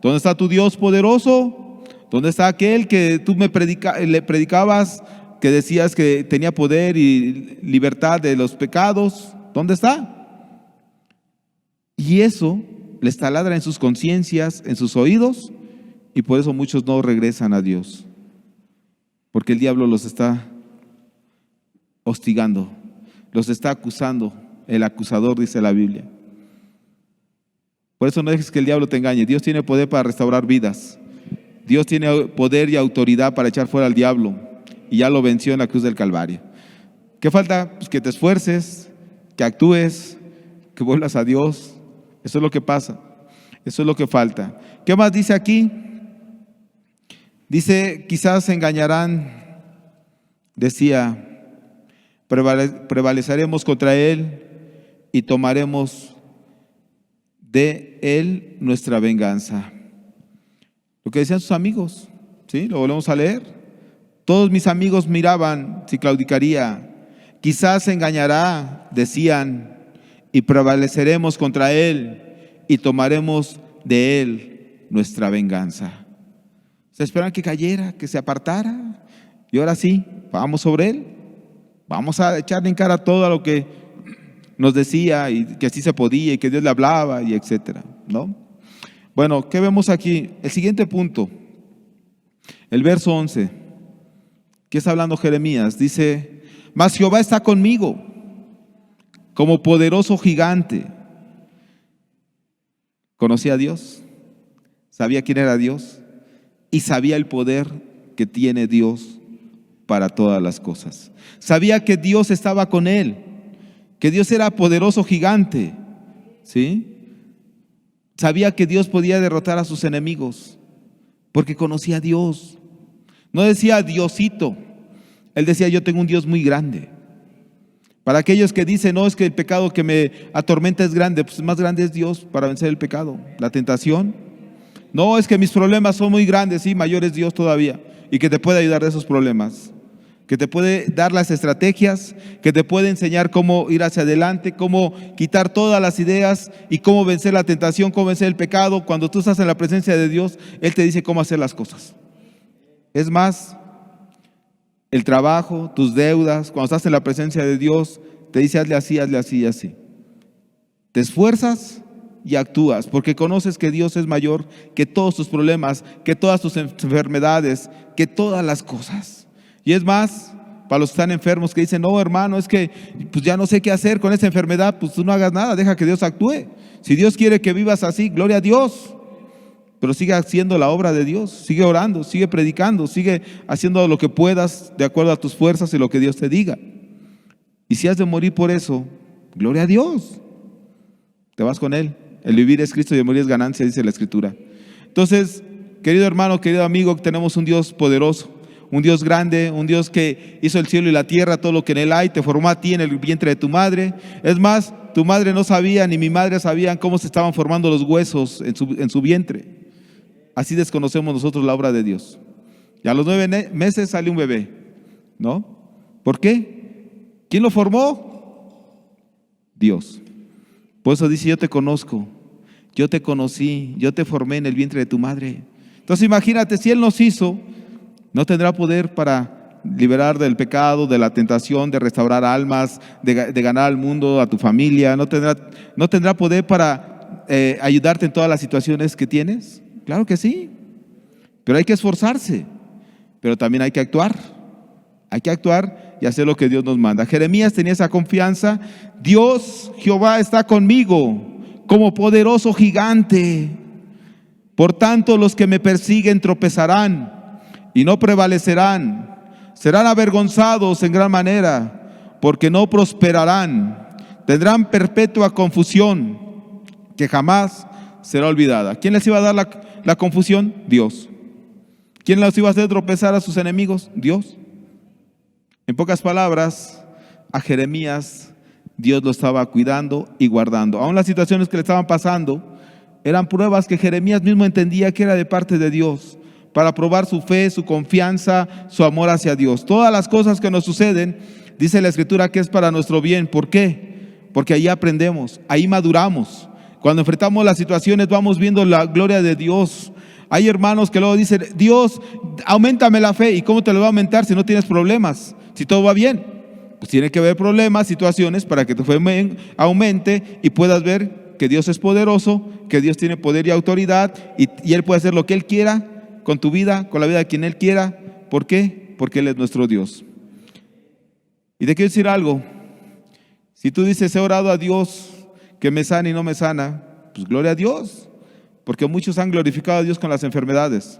¿Dónde está tu Dios poderoso? ¿Dónde está aquel que tú le predicabas, que decías que tenía poder y libertad de los pecados? ¿Dónde está? Y eso les taladra en sus conciencias, en sus oídos, y por eso muchos no regresan a Dios, porque el diablo los está hostigando, los está acusando. El acusador, dice la Biblia. Por eso no dejes que el diablo te engañe. Dios tiene poder para restaurar vidas. Dios tiene poder y autoridad para echar fuera al diablo, y ya lo venció en la cruz del Calvario. ¿Qué falta? Pues que te esfuerces, que actúes, que vuelvas a Dios. Eso es lo que pasa. Eso es lo que falta. ¿Qué más dice aquí? Dice, quizás se engañarán. Decía, prevaleceremos contra él y tomaremos de él nuestra venganza. Lo que decían sus amigos, ¿sí? Lo volvemos a leer. Todos mis amigos miraban si claudicaría. Quizás se engañará, decían, y prevaleceremos contra él y tomaremos de él nuestra venganza. Se esperan que cayera, que se apartara, y ahora sí, vamos sobre él. Vamos a echarle en cara todo lo que nos decía y que así se podía y que Dios le hablaba y etcétera, ¿no? Bueno, ¿qué vemos aquí? El siguiente punto, el verso 11, ¿qué está hablando Jeremías? Dice, mas Jehová está conmigo como poderoso gigante. Conocía a Dios, sabía quién era Dios y sabía el poder que tiene Dios para todas las cosas. Sabía que Dios estaba con él, que Dios era poderoso gigante, ¿sí? Sabía que Dios podía derrotar a sus enemigos, porque conocía a Dios. No decía Diosito, él decía yo tengo un Dios muy grande. Para aquellos que dicen, no, es que el pecado que me atormenta es grande, pues más grande es Dios para vencer el pecado, la tentación. No, es que mis problemas son muy grandes, sí, mayor es Dios todavía, y que te puede ayudar de esos problemas. que te puede dar las estrategias, que te puede enseñar cómo ir hacia adelante, cómo quitar todas las ideas y cómo vencer la tentación, cómo vencer el pecado. Cuando tú estás en la presencia de Dios, Él te dice cómo hacer las cosas. Es más, el trabajo, tus deudas, cuando estás en la presencia de Dios, te dice hazle así, hazle así y así. Te esfuerzas y actúas, porque conoces que Dios es mayor que todos tus problemas, que todas tus enfermedades, que todas las cosas. Y es más, para los que están enfermos que dicen, no hermano, es que pues ya no sé qué hacer con esa enfermedad, pues tú no hagas nada, deja que Dios actúe. Si Dios quiere que vivas así, gloria a Dios. Pero sigue haciendo la obra de Dios, sigue orando, sigue predicando, sigue haciendo lo que puedas de acuerdo a tus fuerzas y lo que Dios te diga. Y si has de morir por eso, gloria a Dios. Te vas con Él. El vivir es Cristo y el morir es ganancia, dice la Escritura. Entonces, querido hermano, querido amigo, tenemos un Dios poderoso, un Dios grande, un Dios que hizo el cielo y la tierra, todo lo que en él hay, te formó a ti en el vientre de tu madre. Es más, tu madre no sabía, ni mi madre sabían cómo se estaban formando los huesos en su vientre. Así desconocemos nosotros la obra de Dios. Y a los 9 meses sale un bebé, ¿no? ¿Por qué? ¿Quién lo formó? Dios. Por eso dice, yo te conozco, yo te conocí, yo te formé en el vientre de tu madre. Entonces imagínate, si Él nos hizo, no tendrá poder para liberar del pecado, de la tentación, de restaurar almas, de ganar al mundo, a tu familia. No tendrá poder para ayudarte en todas las situaciones que tienes. Claro que sí, pero hay que esforzarse, pero también hay que actuar. Hay que actuar y hacer lo que Dios nos manda. Jeremías tenía esa confianza. Dios, Jehová, está conmigo como poderoso gigante. Por tanto, los que me persiguen tropezarán y no prevalecerán. Serán avergonzados en gran manera, porque no prosperarán. Tendrán perpetua confusión, que jamás será olvidada. ¿Quién les iba a dar la confusión? Dios. ¿Quién les iba a hacer tropezar a sus enemigos? Dios. En pocas palabras, a Jeremías Dios lo estaba cuidando y guardando. Aún las situaciones que le estaban pasando eran pruebas que Jeremías mismo entendía que era de parte de Dios, para probar su fe, su confianza, su amor hacia Dios. Todas las cosas que nos suceden, dice la Escritura, que es para nuestro bien. ¿Por qué? Porque ahí aprendemos, ahí maduramos. Cuando enfrentamos las situaciones vamos viendo la gloria de Dios. Hay hermanos que luego dicen, Dios, auméntame la fe. ¿Y cómo te lo va a aumentar si no tienes problemas? Si todo va bien. Pues tiene que haber problemas, situaciones para que tu fe aumente y puedas ver que Dios es poderoso, que Dios tiene poder y autoridad y Él puede hacer lo que Él quiera con tu vida, con la vida de quien Él quiera. ¿Por qué? Porque Él es nuestro Dios. Y te quiero decir algo. Si tú dices, he orado a Dios que me sana y no me sana, pues gloria a Dios. Porque muchos han glorificado a Dios con las enfermedades.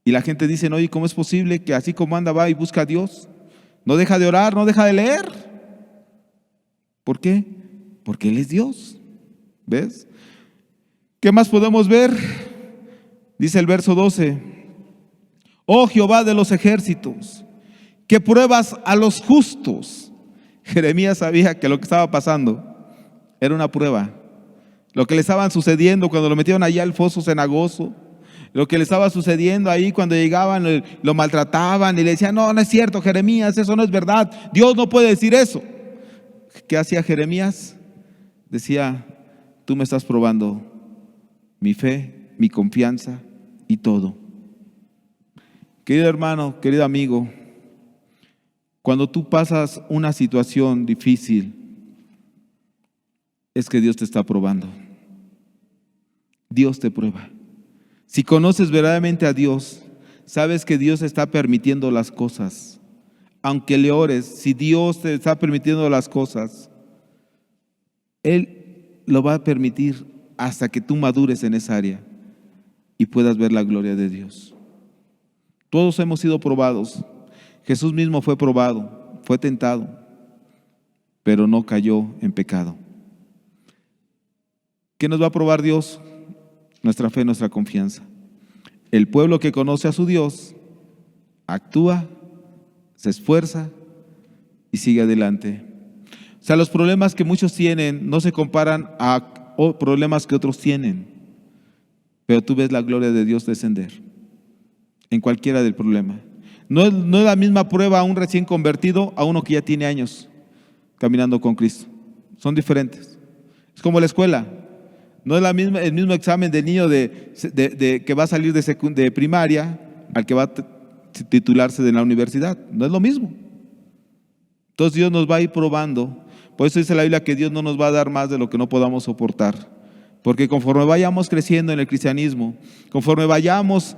Y la gente dice, oye, ¿cómo es posible que así como anda va y busca a Dios? No deja de orar, no deja de leer. ¿Por qué? Porque Él es Dios. ¿Ves? ¿Qué más podemos ver? Dice el verso 12. Oh Jehová de los ejércitos, que pruebas a los justos. Jeremías sabía que lo que estaba pasando era una prueba. Lo que le estaban sucediendo cuando lo metieron allá al foso cenagoso, lo que le estaba sucediendo ahí cuando llegaban, lo maltrataban y le decían, no, no es cierto, Jeremías, eso no es verdad, Dios no puede decir eso. ¿Qué hacía Jeremías? Decía, tú me estás probando mi fe, mi confianza y todo. Querido hermano, querido amigo, cuando tú pasas una situación difícil, es que Dios te está probando. Dios te prueba. Si conoces verdaderamente a Dios, sabes que Dios está permitiendo las cosas. Aunque le ores, si Dios te está permitiendo las cosas, Él lo va a permitir hasta que tú madures en esa área y puedas ver la gloria de Dios. Todos hemos sido probados. Jesús mismo fue probado, fue tentado, pero no cayó en pecado. ¿Qué nos va a probar Dios? Nuestra fe, nuestra confianza. El pueblo que conoce a su Dios actúa, se esfuerza y sigue adelante. O sea, los problemas que muchos tienen no se comparan a problemas que otros tienen, pero tú ves la gloria de Dios descender en cualquiera del problema. No es la misma prueba a un recién convertido a uno que ya tiene años caminando con Cristo. Son diferentes. Es como la escuela. No es el mismo examen del niño que va a salir de primaria al que va a titularse de la universidad. No es lo mismo. Entonces Dios nos va a ir probando. Por eso dice la Biblia que Dios no nos va a dar más de lo que no podamos soportar. Porque conforme vayamos creciendo en el cristianismo, conforme vayamos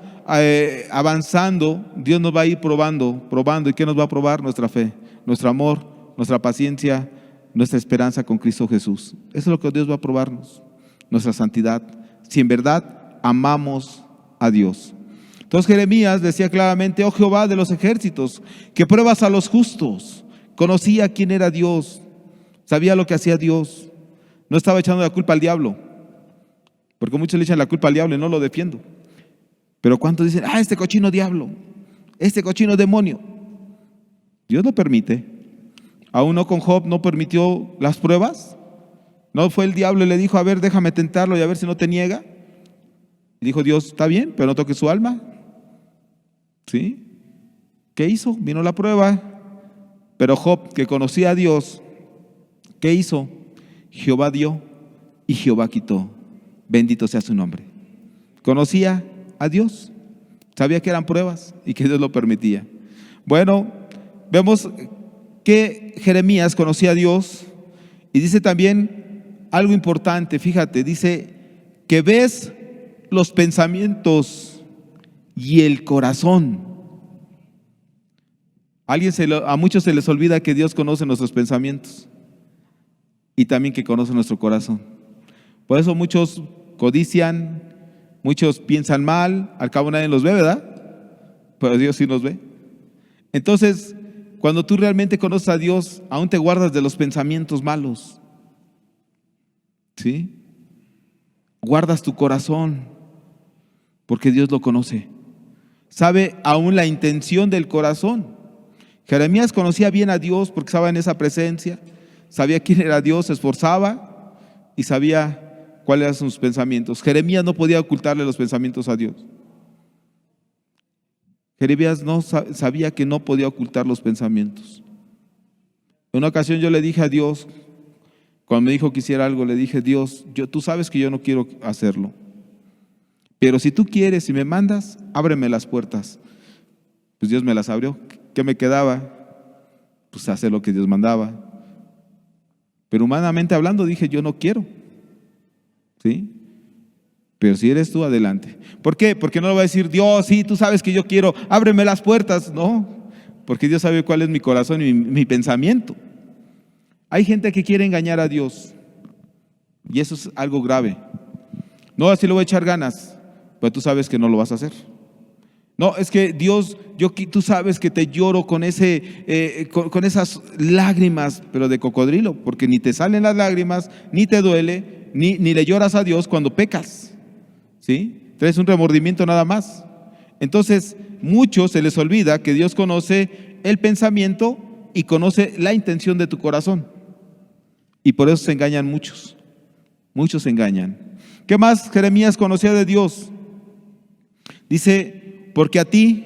avanzando, Dios nos va a ir probando. ¿Y qué nos va a probar? Nuestra fe, nuestro amor, nuestra paciencia, nuestra esperanza con Cristo Jesús. Eso es lo que Dios va a probarnos, nuestra santidad, si en verdad amamos a Dios. Entonces Jeremías decía claramente: oh Jehová de los ejércitos, que pruebas a los justos. Conocía quién era Dios, sabía lo que hacía Dios, no estaba echando la culpa al diablo, porque muchos le echan la culpa al diablo y no lo defiendo. Pero ¿cuántos dicen: este cochino diablo, este cochino demonio? Dios lo permite. ¿Aún no con Job no permitió las pruebas? ¿No fue el diablo y le dijo: a ver, déjame tentarlo y a ver si no te niega? Y dijo Dios: está bien, pero no toques su alma. ¿Sí? ¿Qué hizo? Vino la prueba. Pero Job, que conocía a Dios, ¿qué hizo? Jehová dio y Jehová quitó. Bendito sea su nombre. Conocía a Dios, sabía que eran pruebas y que Dios lo permitía. Bueno, vemos que Jeremías conocía a Dios y dice también algo importante. Fíjate, dice que ves los pensamientos y el corazón. A muchos se les olvida que Dios conoce nuestros pensamientos y también que conoce nuestro corazón. Por eso muchos codician, muchos piensan mal, al cabo nadie los ve, ¿verdad? Pero Dios sí nos ve. Entonces, cuando tú realmente conoces a Dios, aún te guardas de los pensamientos malos. ¿Sí? Guardas tu corazón, porque Dios lo conoce. Sabe aún la intención del corazón. Jeremías conocía bien a Dios porque estaba en esa presencia, sabía quién era Dios, se esforzaba y sabía cuáles eran sus pensamientos. Jeremías no podía ocultarle los pensamientos a Dios. Jeremías no sabía que no podía ocultar los pensamientos. En una ocasión yo le dije a Dios, cuando me dijo que hiciera algo, le dije: Dios, tú sabes que yo no quiero hacerlo, pero si tú quieres y me mandas, ábreme las puertas. Pues Dios me las abrió. ¿Qué me quedaba? Pues hacer lo que Dios mandaba. Pero humanamente hablando dije: yo no quiero. ¿Sí? Pero si eres tú, adelante. ¿Por qué? Porque no le voy a decir: Dios, sí, tú sabes que yo quiero, ábreme las puertas. No, porque Dios sabe cuál es mi corazón y mi pensamiento. Hay gente que quiere engañar a Dios y eso es algo grave. No, así le voy a echar ganas, pero tú sabes que no lo vas a hacer. No, es que Dios, tú sabes que te lloro con esas lágrimas, pero de cocodrilo, porque ni te salen las lágrimas, ni te duele, ni le lloras a Dios cuando pecas. ¿Sí? Traes un remordimiento nada más. Entonces, muchos se les olvida que Dios conoce el pensamiento y conoce la intención de tu corazón. Y por eso se engañan muchos. Muchos se engañan. ¿Qué más Jeremías conocía de Dios? Dice: porque a ti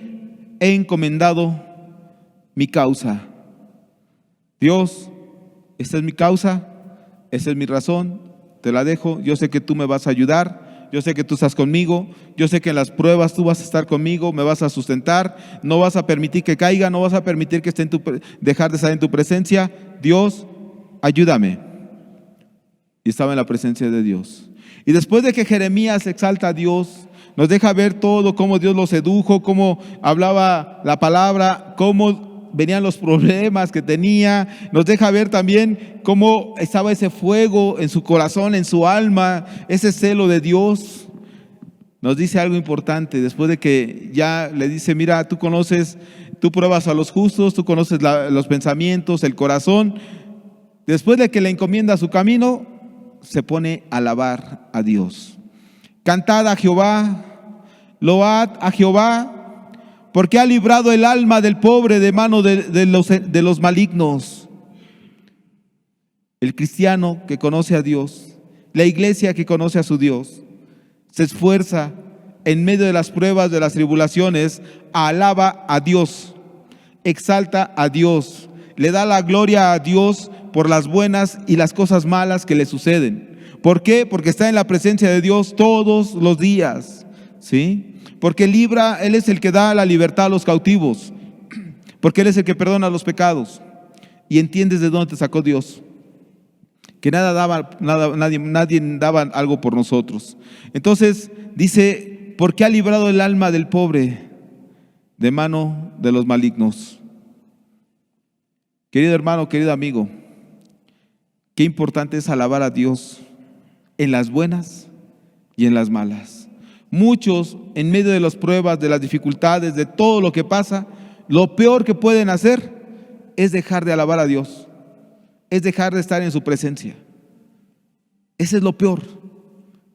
he encomendado mi causa. Dios, esta es mi causa, esta es mi razón, te la dejo. Yo sé que tú me vas a ayudar, yo sé que tú estás conmigo, yo sé que en las pruebas tú vas a estar conmigo, me vas a sustentar, no vas a permitir que caiga, no vas a permitir que dejar de estar en tu presencia. Dios, ayúdame. Y estaba en la presencia de Dios. Y después de que Jeremías exalta a Dios, nos deja ver todo, cómo Dios lo sedujo, cómo hablaba la palabra, cómo venían los problemas que tenía. Nos deja ver también cómo estaba ese fuego en su corazón, en su alma, ese celo de Dios. Nos dice algo importante, después de que ya le dice: mira, tú pruebas a los justos, tú conoces los pensamientos, el corazón. Después de que le encomienda su camino, se pone a alabar a Dios. Cantad a Jehová, load a Jehová, porque ha librado el alma del pobre de mano de los malignos. El cristiano que conoce a Dios, la iglesia que conoce a su Dios, se esfuerza en medio de las pruebas, de las tribulaciones, alaba a Dios, exalta a Dios, le da la gloria a Dios por las buenas y las cosas malas que le suceden. ¿Por qué? Porque está en la presencia de Dios todos los días, ¿sí? Porque Él es el que da la libertad a los cautivos, porque Él es el que perdona los pecados. Y entiendes de dónde te sacó Dios, que nadie daba algo por nosotros. Entonces dice, porque ha librado el alma del pobre de mano de los malignos. Querido hermano, querido amigo, qué importante es alabar a Dios en las buenas y en las malas. Muchos, en medio de las pruebas, de las dificultades, de todo lo que pasa, lo peor que pueden hacer es dejar de alabar a Dios, es dejar de estar en su presencia. Ese es lo peor.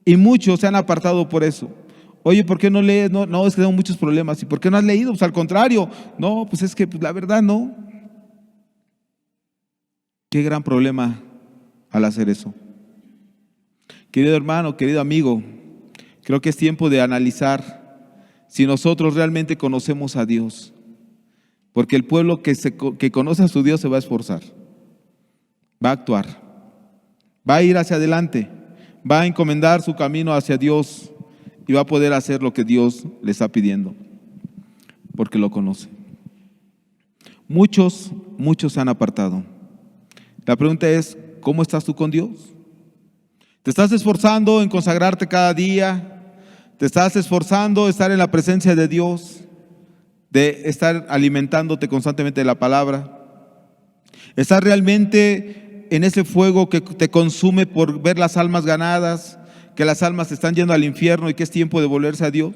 Y muchos se han apartado por eso. Oye, ¿por qué no lees? No, es que tengo muchos problemas. ¿Y por qué no has leído? Pues al contrario. No, pues es que la verdad no. Qué gran problema al hacer eso. Querido hermano, querido amigo, creo que es tiempo de analizar si nosotros realmente conocemos a Dios. Porque el pueblo que conoce a su Dios se va a esforzar, va a actuar, va a ir hacia adelante, va a encomendar su camino hacia Dios y va a poder hacer lo que Dios le está pidiendo, porque lo conoce. Muchos se han apartado. La pregunta es, ¿cómo estás tú con Dios? ¿Te estás esforzando en consagrarte cada día? ¿Te estás esforzando en estar en la presencia de Dios? ¿De estar alimentándote constantemente de la palabra? ¿Estás realmente en ese fuego que te consume por ver las almas ganadas, que las almas están yendo al infierno y que es tiempo de volverse a Dios?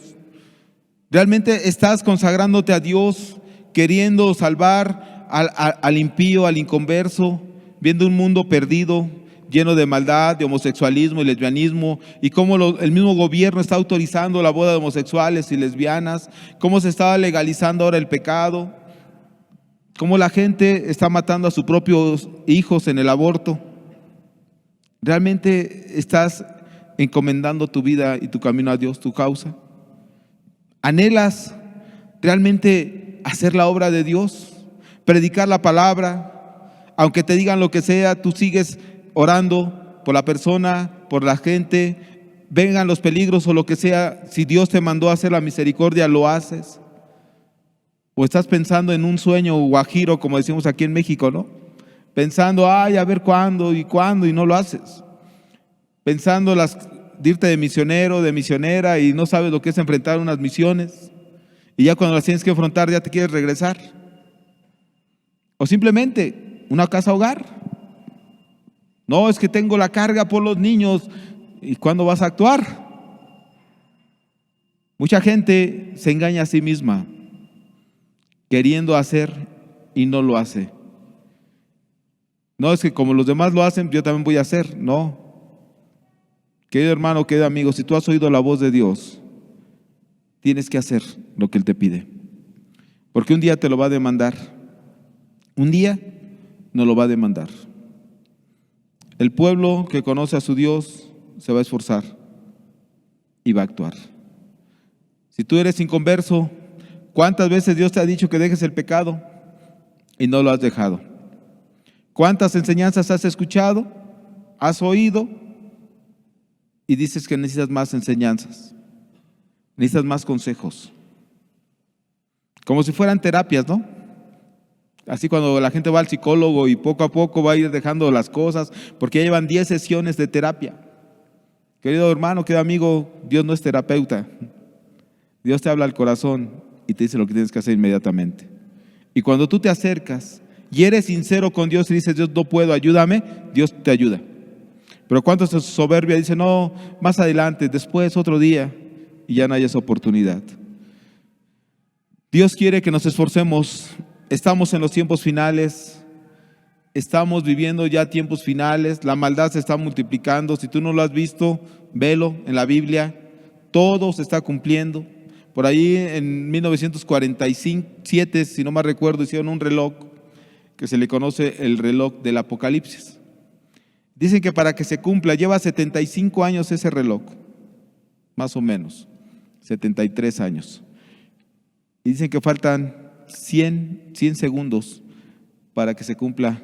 ¿Realmente estás consagrándote a Dios, queriendo salvar al impío, al inconverso, viendo un mundo perdido, lleno de maldad, de homosexualismo y lesbianismo, y cómo el mismo gobierno está autorizando la boda de homosexuales y lesbianas, cómo se está legalizando ahora el pecado, cómo la gente está matando a sus propios hijos en el aborto? ¿Realmente estás encomendando tu vida y tu camino a Dios, tu causa? ¿Anhelas realmente hacer la obra de Dios, predicar la palabra? Aunque te digan lo que sea, tú sigues orando por la persona, por la gente, vengan los peligros o lo que sea. Si Dios te mandó a hacer la misericordia, ¿lo haces? ¿O estás pensando en un sueño guajiro, como decimos aquí en México, ¿no? Pensando, a ver cuándo, y no lo haces. Pensando de irte de misionero, de misionera, y no sabes lo que es enfrentar unas misiones, y ya cuando las tienes que afrontar ya te quieres regresar. O simplemente una casa hogar. No, es que tengo la carga por los niños. ¿Y cuándo vas a actuar? Mucha gente se engaña a sí misma, queriendo hacer y no lo hace. No, es que como los demás lo hacen, yo también voy a hacer. No. Querido hermano, querido amigo, si tú has oído la voz de Dios, tienes que hacer lo que Él te pide. Porque un día te lo va a demandar. Un día nos lo va a demandar. El pueblo que conoce a su Dios se va a esforzar y va a actuar. Si tú eres inconverso, ¿cuántas veces Dios te ha dicho que dejes el pecado y no lo has dejado? ¿Cuántas enseñanzas has escuchado, has oído y dices que necesitas más enseñanzas, necesitas más consejos? Como si fueran terapias, ¿no? Así cuando la gente va al psicólogo y poco a poco va a ir dejando las cosas, porque ya llevan 10 sesiones de terapia. Querido hermano, querido amigo, Dios no es terapeuta. Dios te habla al corazón y te dice lo que tienes que hacer inmediatamente. Y cuando tú te acercas y eres sincero con Dios y dices, Dios, no puedo, ayúdame, Dios te ayuda. Pero cuántos en su soberbia dicen, no, más adelante, después, otro día, y ya no hay esa oportunidad. Dios quiere que nos esforcemos. Estamos en los tiempos finales, estamos viviendo ya tiempos finales, la maldad se está multiplicando. Si tú no lo has visto, velo en la Biblia, todo se está cumpliendo. Por ahí en 1947, si no mal recuerdo, hicieron un reloj que se le conoce el reloj del Apocalipsis. Dicen que para que se cumpla, lleva 75 años ese reloj, más o menos. 73 años. Y dicen que faltan 100 segundos para que se cumpla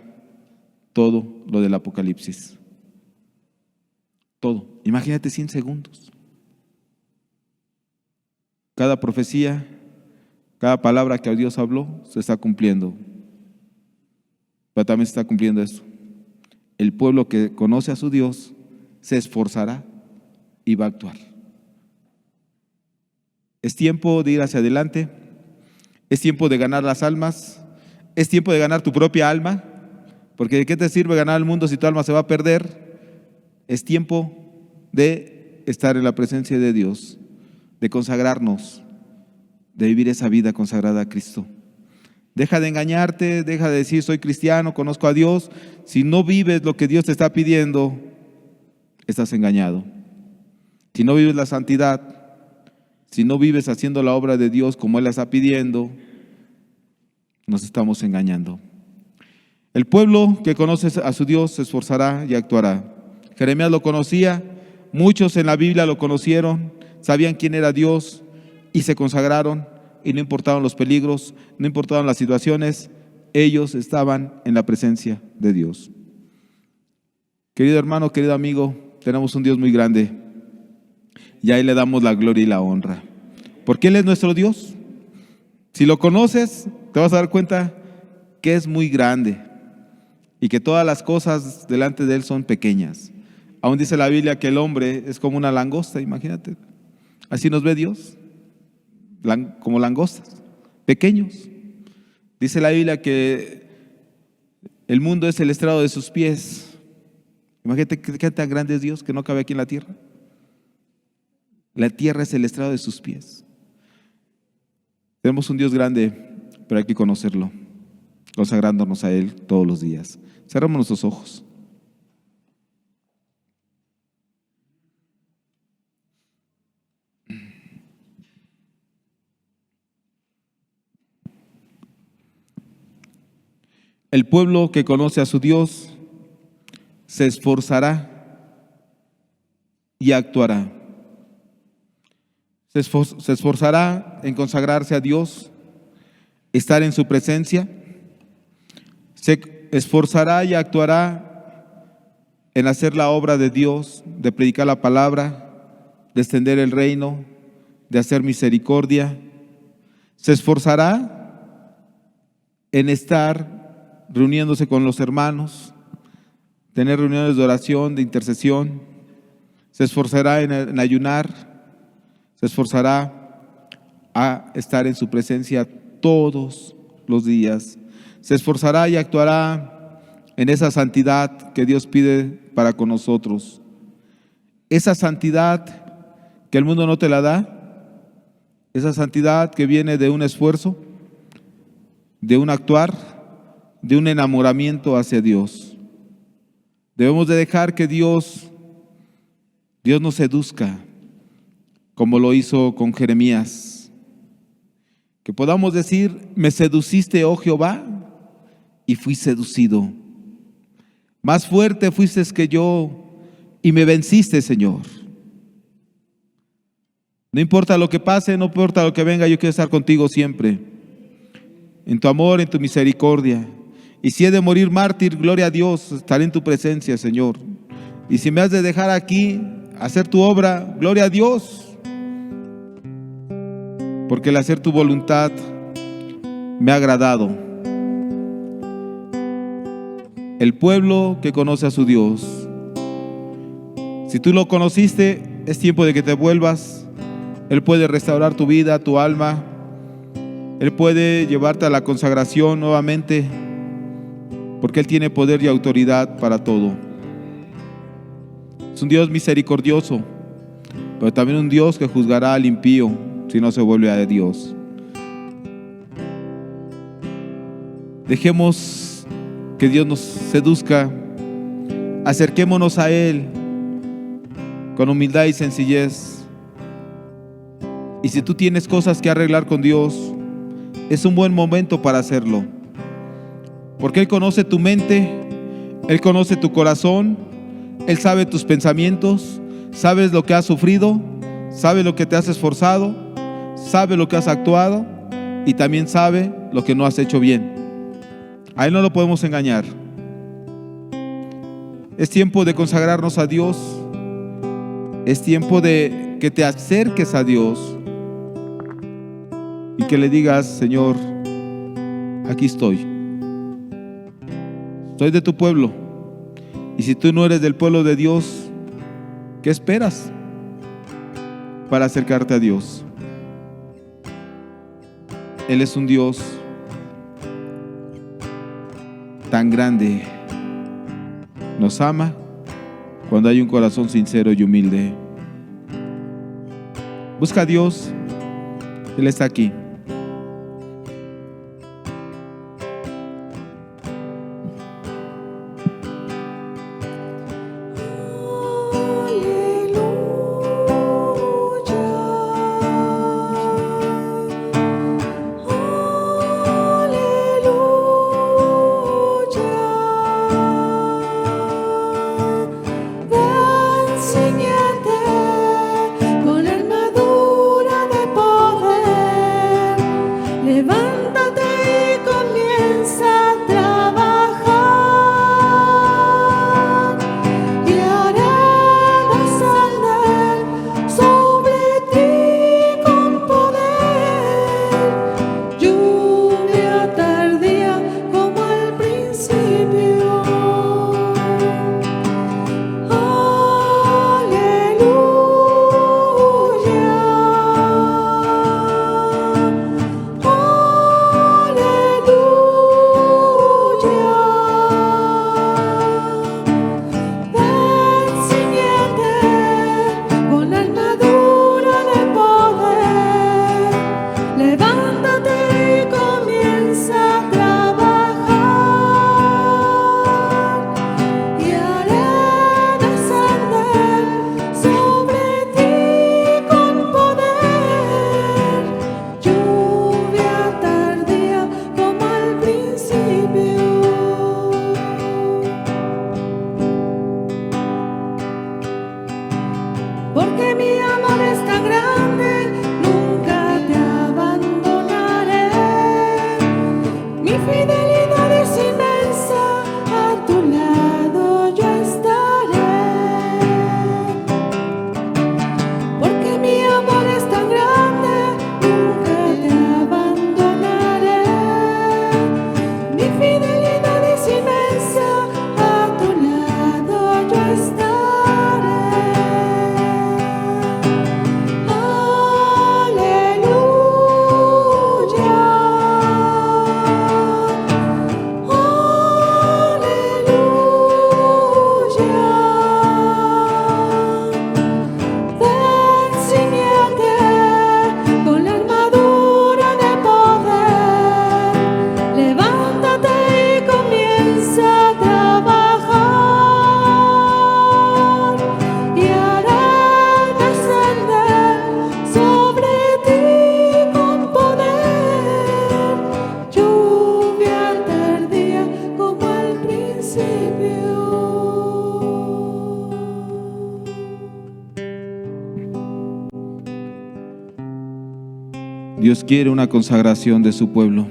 todo lo del Apocalipsis. Todo. Imagínate 100 segundos. Cada profecía, cada palabra que Dios habló se está cumpliendo. Pero también se está cumpliendo esto. El pueblo que conoce a su Dios se esforzará y va a actuar. Es tiempo de ir hacia adelante. Es tiempo de ganar las almas. Es tiempo de ganar tu propia alma. Porque ¿de qué te sirve ganar el mundo si tu alma se va a perder? Es tiempo de estar en la presencia de Dios, de consagrarnos, de vivir esa vida consagrada a Cristo. Deja de engañarte, deja de decir soy cristiano, conozco a Dios. Si no vives lo que Dios te está pidiendo, estás engañado. Si no vives la santidad, si no vives haciendo la obra de Dios como Él la está pidiendo, nos estamos engañando. El pueblo que conoce a su Dios se esforzará y actuará. Jeremías lo conocía, muchos en la Biblia lo conocieron, sabían quién era Dios y se consagraron y no importaban los peligros, no importaban las situaciones, ellos estaban en la presencia de Dios. Querido hermano, querido amigo, tenemos un Dios muy grande y a Él le damos la gloria y la honra, porque Él es nuestro Dios. Si lo conoces, te vas a dar cuenta que es muy grande y que todas las cosas delante de Él son pequeñas. Aún dice la Biblia que el hombre es como una langosta, imagínate. Así nos ve Dios, como langostas, pequeños. Dice la Biblia que el mundo es el estrado de sus pies. Imagínate qué tan grande es Dios que no cabe aquí en la tierra. La tierra es el estrado de sus pies. Tenemos un Dios grande, pero hay que conocerlo, consagrándonos a Él todos los días. Cerramos nuestros ojos. El pueblo que conoce a su Dios se esforzará y actuará. Se esforzará en consagrarse a Dios, estar en su presencia. Se esforzará y actuará en hacer la obra de Dios, de predicar la palabra, de extender el reino, de hacer misericordia. Se esforzará en estar reuniéndose con los hermanos, tener reuniones de oración, de intercesión. Se esforzará en ayunar. Se esforzará a estar en su presencia todos los días. Se esforzará y actuará en esa santidad que Dios pide para con nosotros. Esa santidad que el mundo no te la da, esa santidad que viene de un esfuerzo, de un actuar, de un enamoramiento hacia Dios. Debemos de dejar que Dios nos seduzca, como lo hizo con Jeremías. Que podamos decir, me seduciste, oh Jehová, y fui seducido. Más fuerte fuiste que yo y me venciste, Señor. No importa lo que pase, no importa lo que venga, yo quiero estar contigo siempre. En tu amor, en tu misericordia. Y si he de morir mártir, gloria a Dios, estaré en tu presencia, Señor. Y si me has de dejar aquí, hacer tu obra, gloria a Dios. Porque el hacer tu voluntad me ha agradado. El pueblo que conoce a su Dios. Si tú lo conociste, es tiempo de que te vuelvas. Él puede restaurar tu vida, tu alma. Él puede llevarte a la consagración nuevamente, porque Él tiene poder y autoridad para todo. Es un Dios misericordioso, pero también un Dios que juzgará al impío si no se vuelve a Dios. Dejemos que Dios nos seduzca. Acerquémonos a Él con humildad y sencillez. Y si tú tienes cosas que arreglar con Dios, es un buen momento para hacerlo. Porque Él conoce tu mente, Él conoce tu corazón, Él sabe tus pensamientos, sabes lo que has sufrido, sabe lo que te has esforzado, sabe lo que has actuado y también sabe lo que no has hecho bien. A Él no lo podemos engañar. Es tiempo de consagrarnos a Dios. Es tiempo de que te acerques a Dios y que le digas: Señor, aquí estoy. Soy de tu pueblo. Y si tú no eres del pueblo de Dios, ¿qué esperas para acercarte a Dios? Él es un Dios tan grande. Nos ama cuando hay un corazón sincero y humilde. Busca a Dios. Él está aquí. Dios quiere una consagración de su pueblo.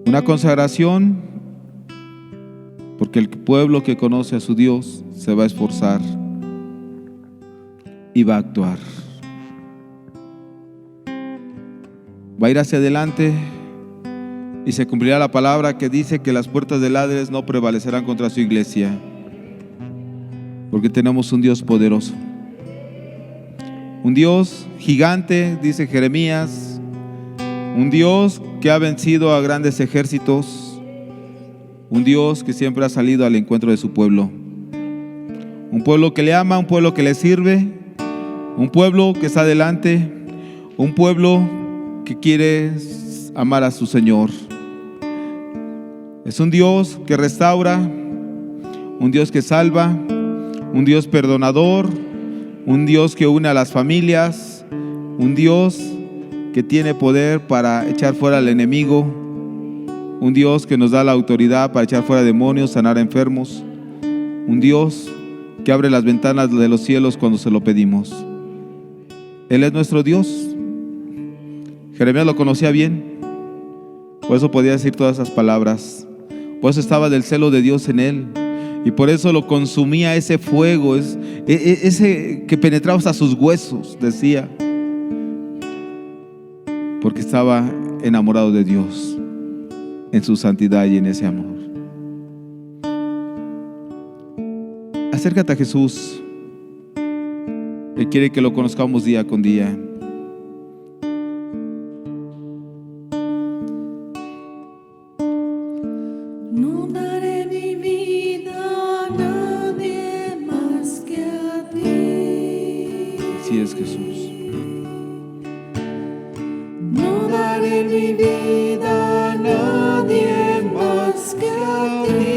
Una consagración porque el pueblo que conoce a su Dios se va a esforzar y va a actuar. Va a ir hacia adelante y se cumplirá la palabra que dice que las puertas del Hades no prevalecerán contra su iglesia, porque tenemos un Dios poderoso. Un Dios gigante, dice Jeremías, un Dios que ha vencido a grandes ejércitos, un Dios que siempre ha salido al encuentro de su pueblo, un pueblo que le ama, un pueblo que le sirve, un pueblo que está adelante, un pueblo que quiere amar a su Señor. Es un Dios que restaura, un Dios que salva, un Dios perdonador, un Dios que une a las familias, un Dios que tiene poder para echar fuera al enemigo, un Dios que nos da la autoridad para echar fuera demonios, sanar enfermos, un Dios que abre las ventanas de los cielos cuando se lo pedimos. Él es nuestro Dios. Jeremías lo conocía bien, por eso podía decir todas esas palabras. Por eso estaba del celo de Dios en él, y por eso lo consumía ese fuego, ese que penetraba hasta sus huesos, decía, porque estaba enamorado de Dios, en su santidad y en ese amor. Acércate a Jesús. Él quiere que lo conozcamos día con día. No daré mi vida a nadie más que a ti. Así es, Jesús. No daré mi vida a nadie más que a ti.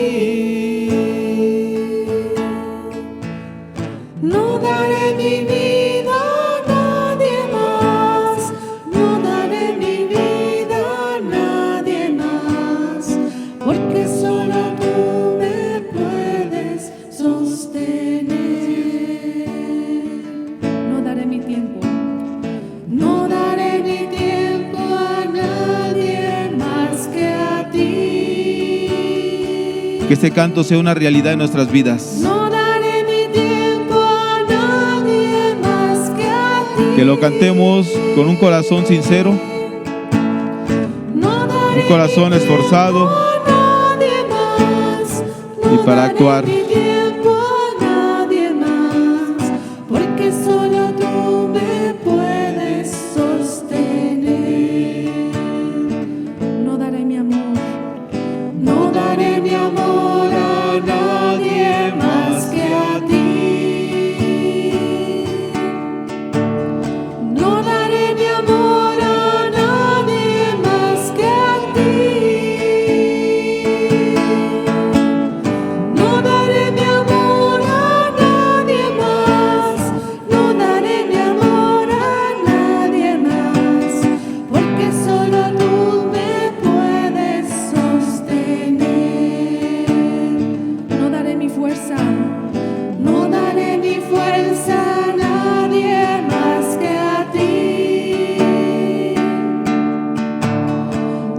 No daré mi vida a nadie más. No daré mi vida a nadie más. Porque solo tú me puedes sostener. No daré mi tiempo. No daré mi tiempo a nadie más que a ti. Que este canto sea una realidad en nuestras vidas. No daré mi tiempo a nadie más que a ti. Que lo cantemos con un corazón sincero, No daré un corazón mi tiempo esforzado a nadie más. No y para daré actuar. mi tiempo a nadie más. Porque solo tú me puedes sostener. No daré mi amor. No daré mi amor a nadie más que a ti. No daré mi amor a nadie más que a ti. No daré mi amor a nadie más. No daré mi amor a nadie más. Porque solo tú me puedes sostener. No daré mi fuerza. No daré mi fuerza a nadie más que a ti.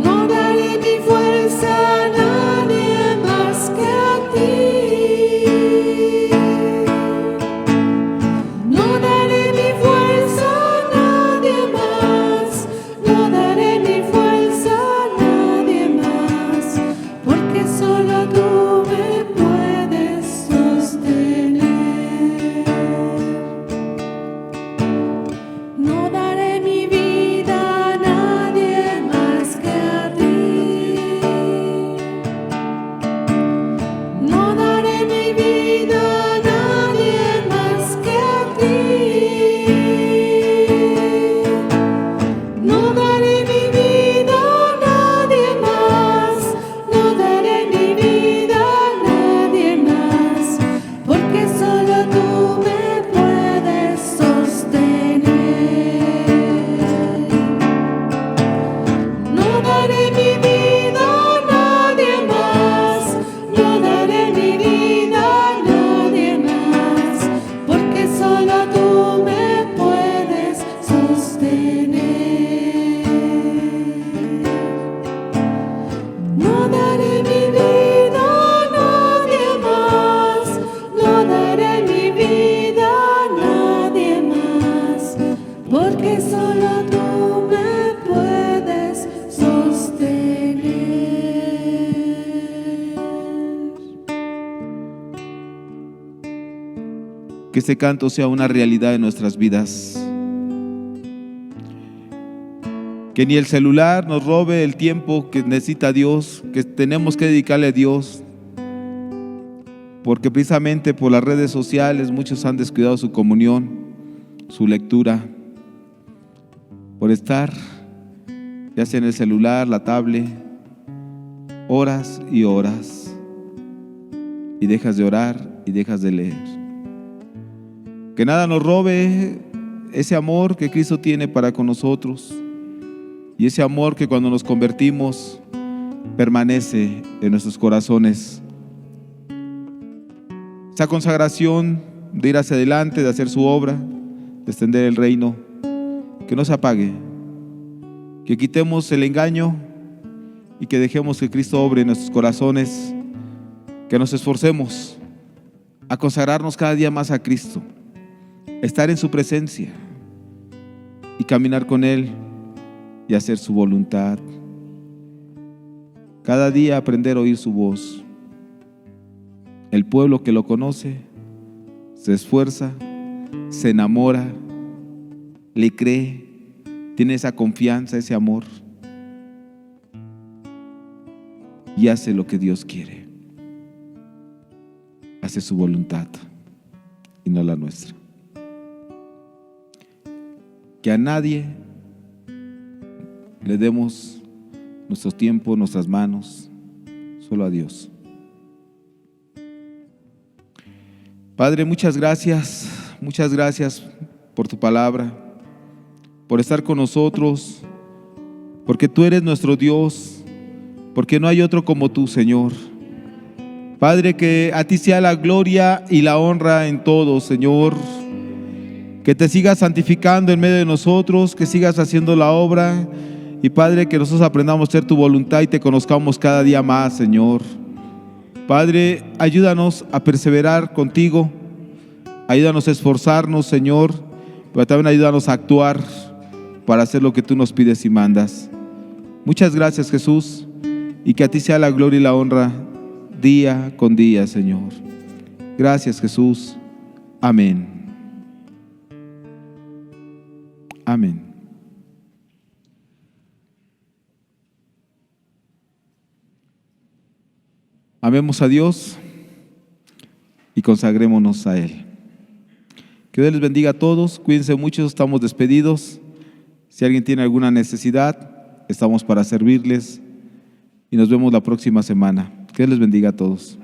No daré mi fuerza a nadie más que a ti. No daré mi fuerza a nadie más. No daré mi fuerza a nadie más. Porque solo tú me puedes sostener. No daré mi vida a nadie más que a ti. No daré mi vida a nadie más que a ti. No daré mi vida a nadie más. No daré mi vida a nadie más. Porque solo tú me puedes sostener. No daré mi vida a nadie más. No daré mi vida a nadie más. Porque solo tú me puedes sostener. No daré mi vida a nadie más. No daré mi vida a nadie más. Porque solo tú me puedes sostener. Que este canto sea una realidad en nuestras vidas. Que ni el celular nos robe el tiempo que necesita Dios, que tenemos que dedicarle a Dios. Porque precisamente por las redes sociales muchos han descuidado su comunión, su lectura, por estar ya sea en el celular, la tablet, horas y horas, y dejas de orar y dejas de leer. Que nada nos robe ese amor que Cristo tiene para con nosotros, y ese amor que cuando nos convertimos permanece en nuestros corazones. esa consagración de ir hacia adelante, de hacer su obra, de extender el reino, que no se apague, que quitemos el engaño y que dejemos que Cristo obre en nuestros corazones, que nos esforcemos a consagrarnos cada día más a Cristo, estar en su presencia y caminar con Él y hacer su voluntad. Cada día aprender a oír su voz. El pueblo que lo conoce se esfuerza, se enamora, le cree, tiene esa confianza, ese amor y hace lo que Dios quiere. Hace su voluntad y no la nuestra. Que a nadie le demos nuestro tiempo, nuestras manos, solo a Dios. Padre, muchas gracias por tu palabra, por estar con nosotros, porque tú eres nuestro Dios, porque no hay otro como tú, Señor. Padre, que a ti sea la gloria y la honra en todo, Señor. Que te sigas santificando en medio de nosotros, que sigas haciendo la obra. Y Padre, que nosotros aprendamos a hacer tu voluntad y te conozcamos cada día más, Señor. Padre, ayúdanos a perseverar contigo. Ayúdanos a esforzarnos, Señor. Pero también ayúdanos a actuar para hacer lo que tú nos pides y mandas. Muchas gracias, Jesús. Y que a ti sea la gloria y la honra día con día, Señor. Gracias, Jesús. Amén. Amén. Amemos a Dios y consagrémonos a Él. Que Dios les bendiga a todos. Cuídense mucho, estamos despedidos. Si alguien tiene alguna necesidad, estamos para servirles y nos vemos la próxima semana. Que Dios les bendiga a todos.